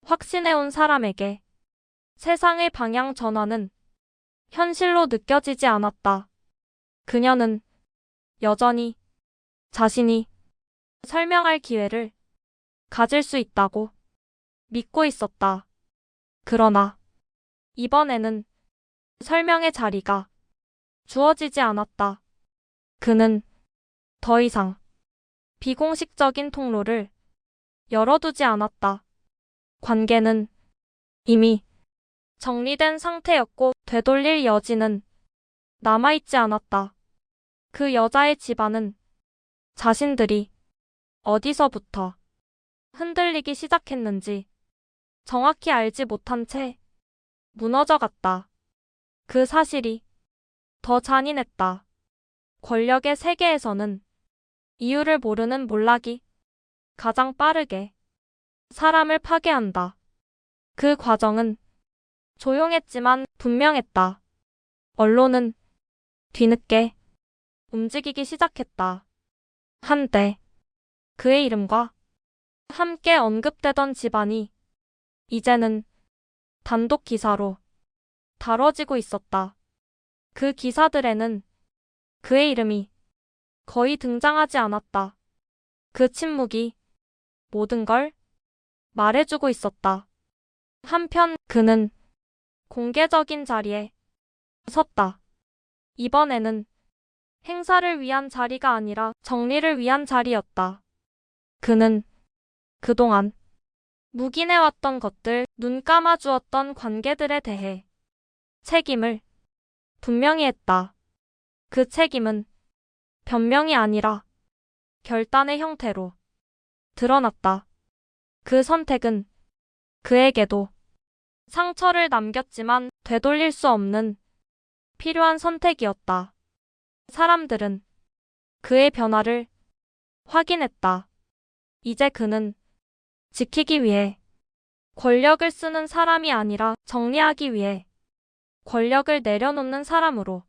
확신해온 사람에게 세상의 방향 전환은 현실로 느껴지지 않았다. 그녀는 여전히 자신이 설명할 기회를 가질 수 있다고 믿고 있었다. 그러나 이번에는 설명의 자리가 주어지지 않았다. 그는 더 이상 비공식적인 통로를 열어두지 않았다. 관계는 이미 정리된 상태였고 되돌릴 여지는 남아있지 않았다. 그 여자의 집안은 자신들이 어디서부터 흔들리기 시작했는지 정확히 알지 못한 채 무너져갔다. 그 사실이 더 잔인했다. 권력의 세계에서는 이유를 모르는 몰락이 가장 빠르게 사람을 파괴한다. 그 과정은 조용했지만 분명했다. 언론은 뒤늦게 움직이기 시작했다. 한때 그의 이름과 함께 언급되던 집안이 이제는 단독 기사로 다뤄지고 있었다. 그 기사들에는 그의 이름이 거의 등장하지 않았다. 그 침묵이 모든 걸 말해주고 있었다. 한편 그는 공개적인 자리에 섰다. 이번에는 행사를 위한 자리가 아니라 정리를 위한 자리였다. 그는 그동안 묵인해왔던 것들, 눈 감아주었던 관계들에 대해 책임을 분명히 했다. 그 책임은 변명이 아니라 결단의 형태로 드러났다. 그 선택은 그에게도 상처를 남겼지만 되돌릴 수 없는 필요한 선택이었다. 사람들은 그의 변화를 확인했다. 이제 그는 지키기 위해 권력을 쓰는 사람이 아니라 정리하기 위해 권력을 내려놓는 사람으로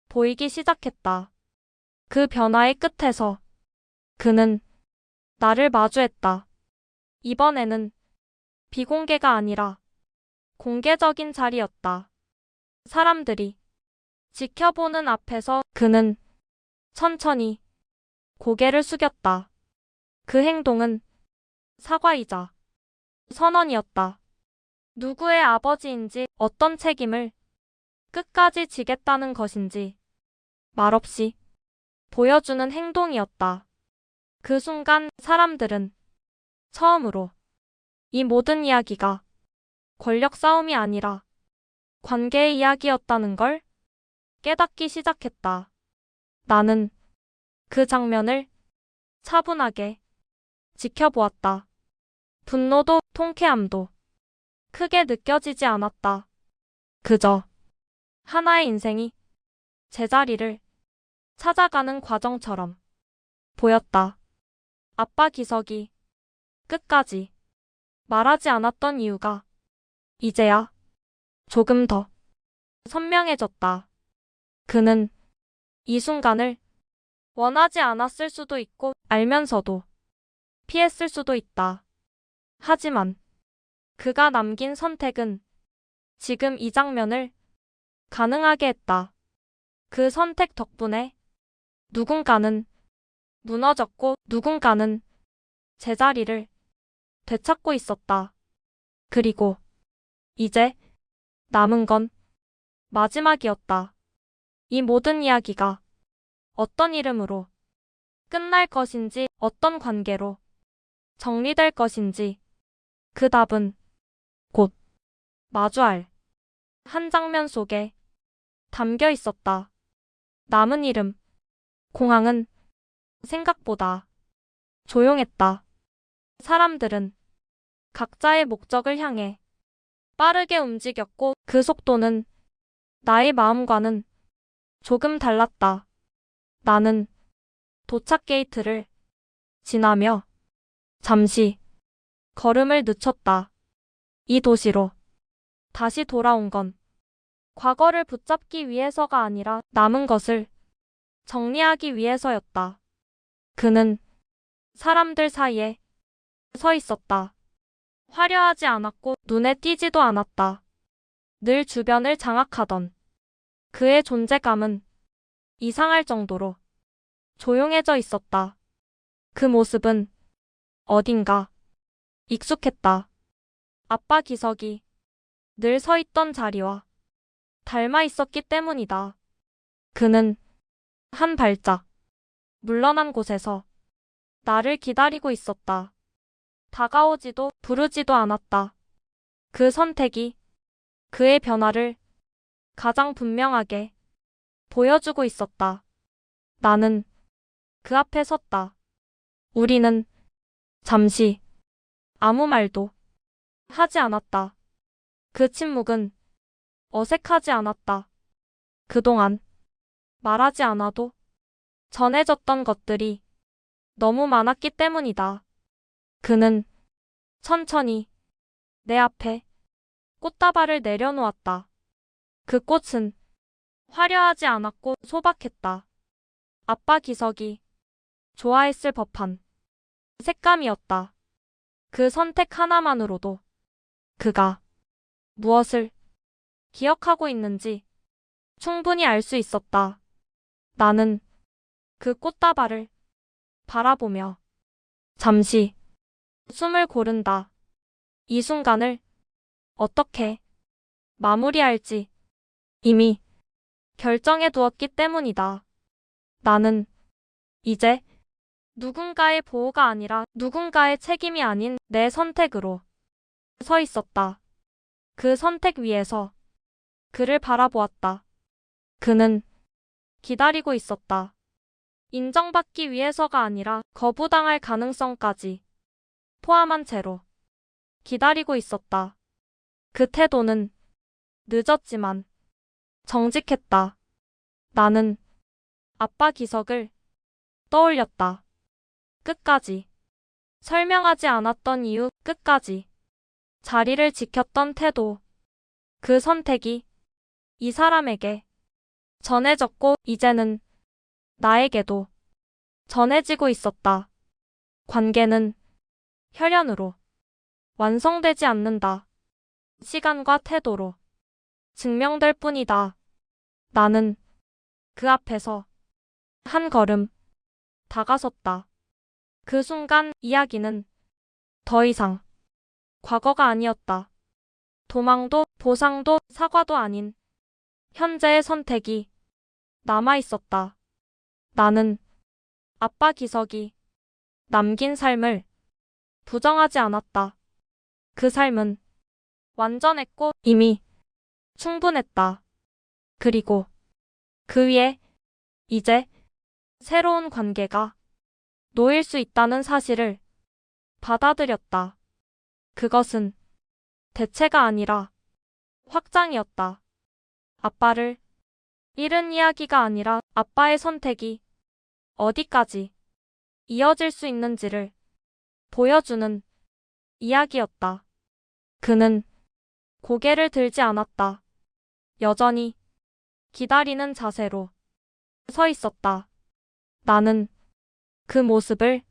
보이기 시작했다. 그 변화의 끝에서 그는 나를 마주했다. 이번에는 비공개가 아니라 공개적인 자리였다. 사람들이 지켜보는 앞에서 그는 천천히 고개를 숙였다. 그 행동은 사과이자 선언이었다. 누구의 아버지인지 어떤 책임을 끝까지 지겠다는 것인지 말없이 보여주는 행동이었다. 그 순간 사람들은 처음으로 이 모든 이야기가 권력 싸움이 아니라 관계의 이야기였다는 걸 깨닫기 시작했다. 나는 그 장면을 차분하게 지켜보았다. 분노도 통쾌함도 크게 느껴지지 않았다. 그저 하나의 인생이 제자리를 찾아가는 과정처럼 보였다. 아빠 기석이 끝까지 말하지 않았던 이유가 이제야 조금 더 선명해졌다. 그는 이 순간을 원하지 않았을 수도 있고 알면서도 피했을 수도 있다. 하지만 그가 남긴 선택은 지금 이 장면을 가능하게 했다. 그 선택 덕분에 누군가는 무너졌고 누군가는 제자리를 되찾고 있었다. 그리고 이제 남은 건 마지막이었다. 이 모든 이야기가 어떤 이름으로 끝날 것인지, 어떤 관계로 정리될 것인지 그 답은 곧 마주할 한 장면 속에 담겨 있었다. 남은 이름. 공항은 생각보다 조용했다. 사람들은 각자의 목적을 향해 빠르게 움직였고 그 속도는 나의 마음과는 조금 달랐다. 나는 도착 게이트를 지나며 잠시 걸음을 늦췄다. 이 도시로 다시 돌아온 건 과거를 붙잡기 위해서가 아니라 남은 것을 정리하기 위해서였다. 그는 사람들 사이에 서 있었다. 화려하지 않았고 눈에 띄지도 않았다. 늘 주변을 장악하던 그의 존재감은 이상할 정도로 조용해져 있었다. 그 모습은 어딘가 익숙했다. 아빠 기석이 늘 서 있던 자리와 닮아 있었기 때문이다. 그는 한 발짝 물러난 곳에서 나를 기다리고 있었다. 다가오지도 부르지도 않았다. 그 선택이 그의 변화를 가장 분명하게 보여주고 있었다. 나는 그 앞에 섰다. 우리는 잠시 아무 말도 하지 않았다. 그 침묵은 어색하지 않았다. 그동안 말하지 않아도 전해졌던 것들이 너무 많았기 때문이다. 그는 천천히 내 앞에 꽃다발을 내려놓았다. 그 꽃은 화려하지 않았고 소박했다. 아빠 기석이 좋아했을 법한 색감이었다. 그 선택 하나만으로도 그가 무엇을 기억하고 있는지 충분히 알 수 있었다. 나는 그 꽃다발을 바라보며 잠시 숨을 고른다. 이 순간을 어떻게 마무리할지 이미 결정해 두었기 때문이다. 나는 이제 누군가의 보호가 아니라 누군가의 책임이 아닌 내 선택으로 서 있었다. 그 선택 위에서 그를 바라보았다. 그는 기다리고 있었다. 인정받기 위해서가 아니라 거부당할 가능성까지 포함한 채로 기다리고 있었다. 그 태도는 늦었지만 정직했다. 나는 아빠 기석을 떠올렸다. 끝까지 설명하지 않았던 이유, 끝까지 자리를 지켰던 태도. 그 선택이 이 사람에게 전해졌고 이제는 나에게도 전해지고 있었다. 관계는 혈연으로 완성되지 않는다. 시간과 태도로 증명될 뿐이다. 나는 그 앞에서 한 걸음 다가섰다. 그 순간 이야기는 더 이상 과거가 아니었다. 도망도 보상도 사과도 아닌 현재의 선택이 남아 있었다. 나는 아빠 기석이 남긴 삶을 부정하지 않았다. 그 삶은 완전했고 이미 충분했다. 그리고 그 위에 이제 새로운 관계가 놓일 수 있다는 사실을 받아들였다. 그것은 대체가 아니라 확장이었다. 아빠를 잃은 이야기가 아니라 아빠의 선택이 어디까지 이어질 수 있는지를 보여주는 이야기였다. 그는 고개를 들지 않았다. 여전히 기다리는 자세로 서 있었다. 나는 그 모습을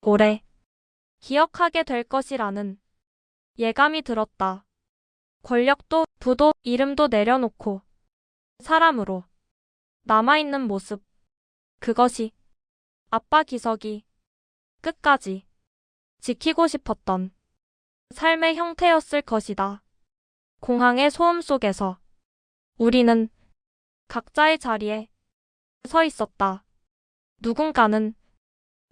오래 기억하게 될 것이라는 예감이 들었다. 권력도 부도 이름도 내려놓고 사람으로 남아있는 모습. 그것이 아빠 기석이 끝까지 지키고 싶었던 삶의 형태였을 것이다. 공항의 소음 속에서 우리는 각자의 자리에 서 있었다. 누군가는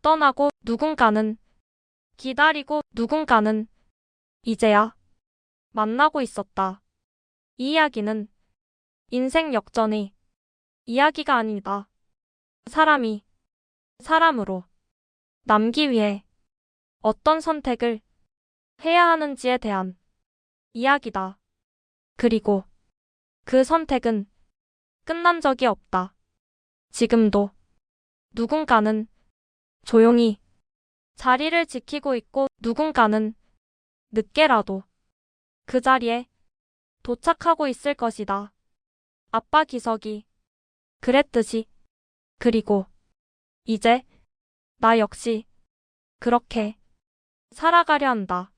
떠나고 누군가는 기다리고 누군가는 이제야 만나고 있었다. 이 이야기는 인생 역전의 이야기가 아니다. 사람이 사람으로 남기 위해 어떤 선택을 해야 하는지에 대한 이야기다. 그리고 그 선택은 끝난 적이 없다. 지금도 누군가는 조용히 자리를 지키고 있고 누군가는 늦게라도 그 자리에 도착하고 있을 것이다. 아빠 기석이 그랬듯이. 그리고 이제 나 역시 그렇게 살아가려 한다.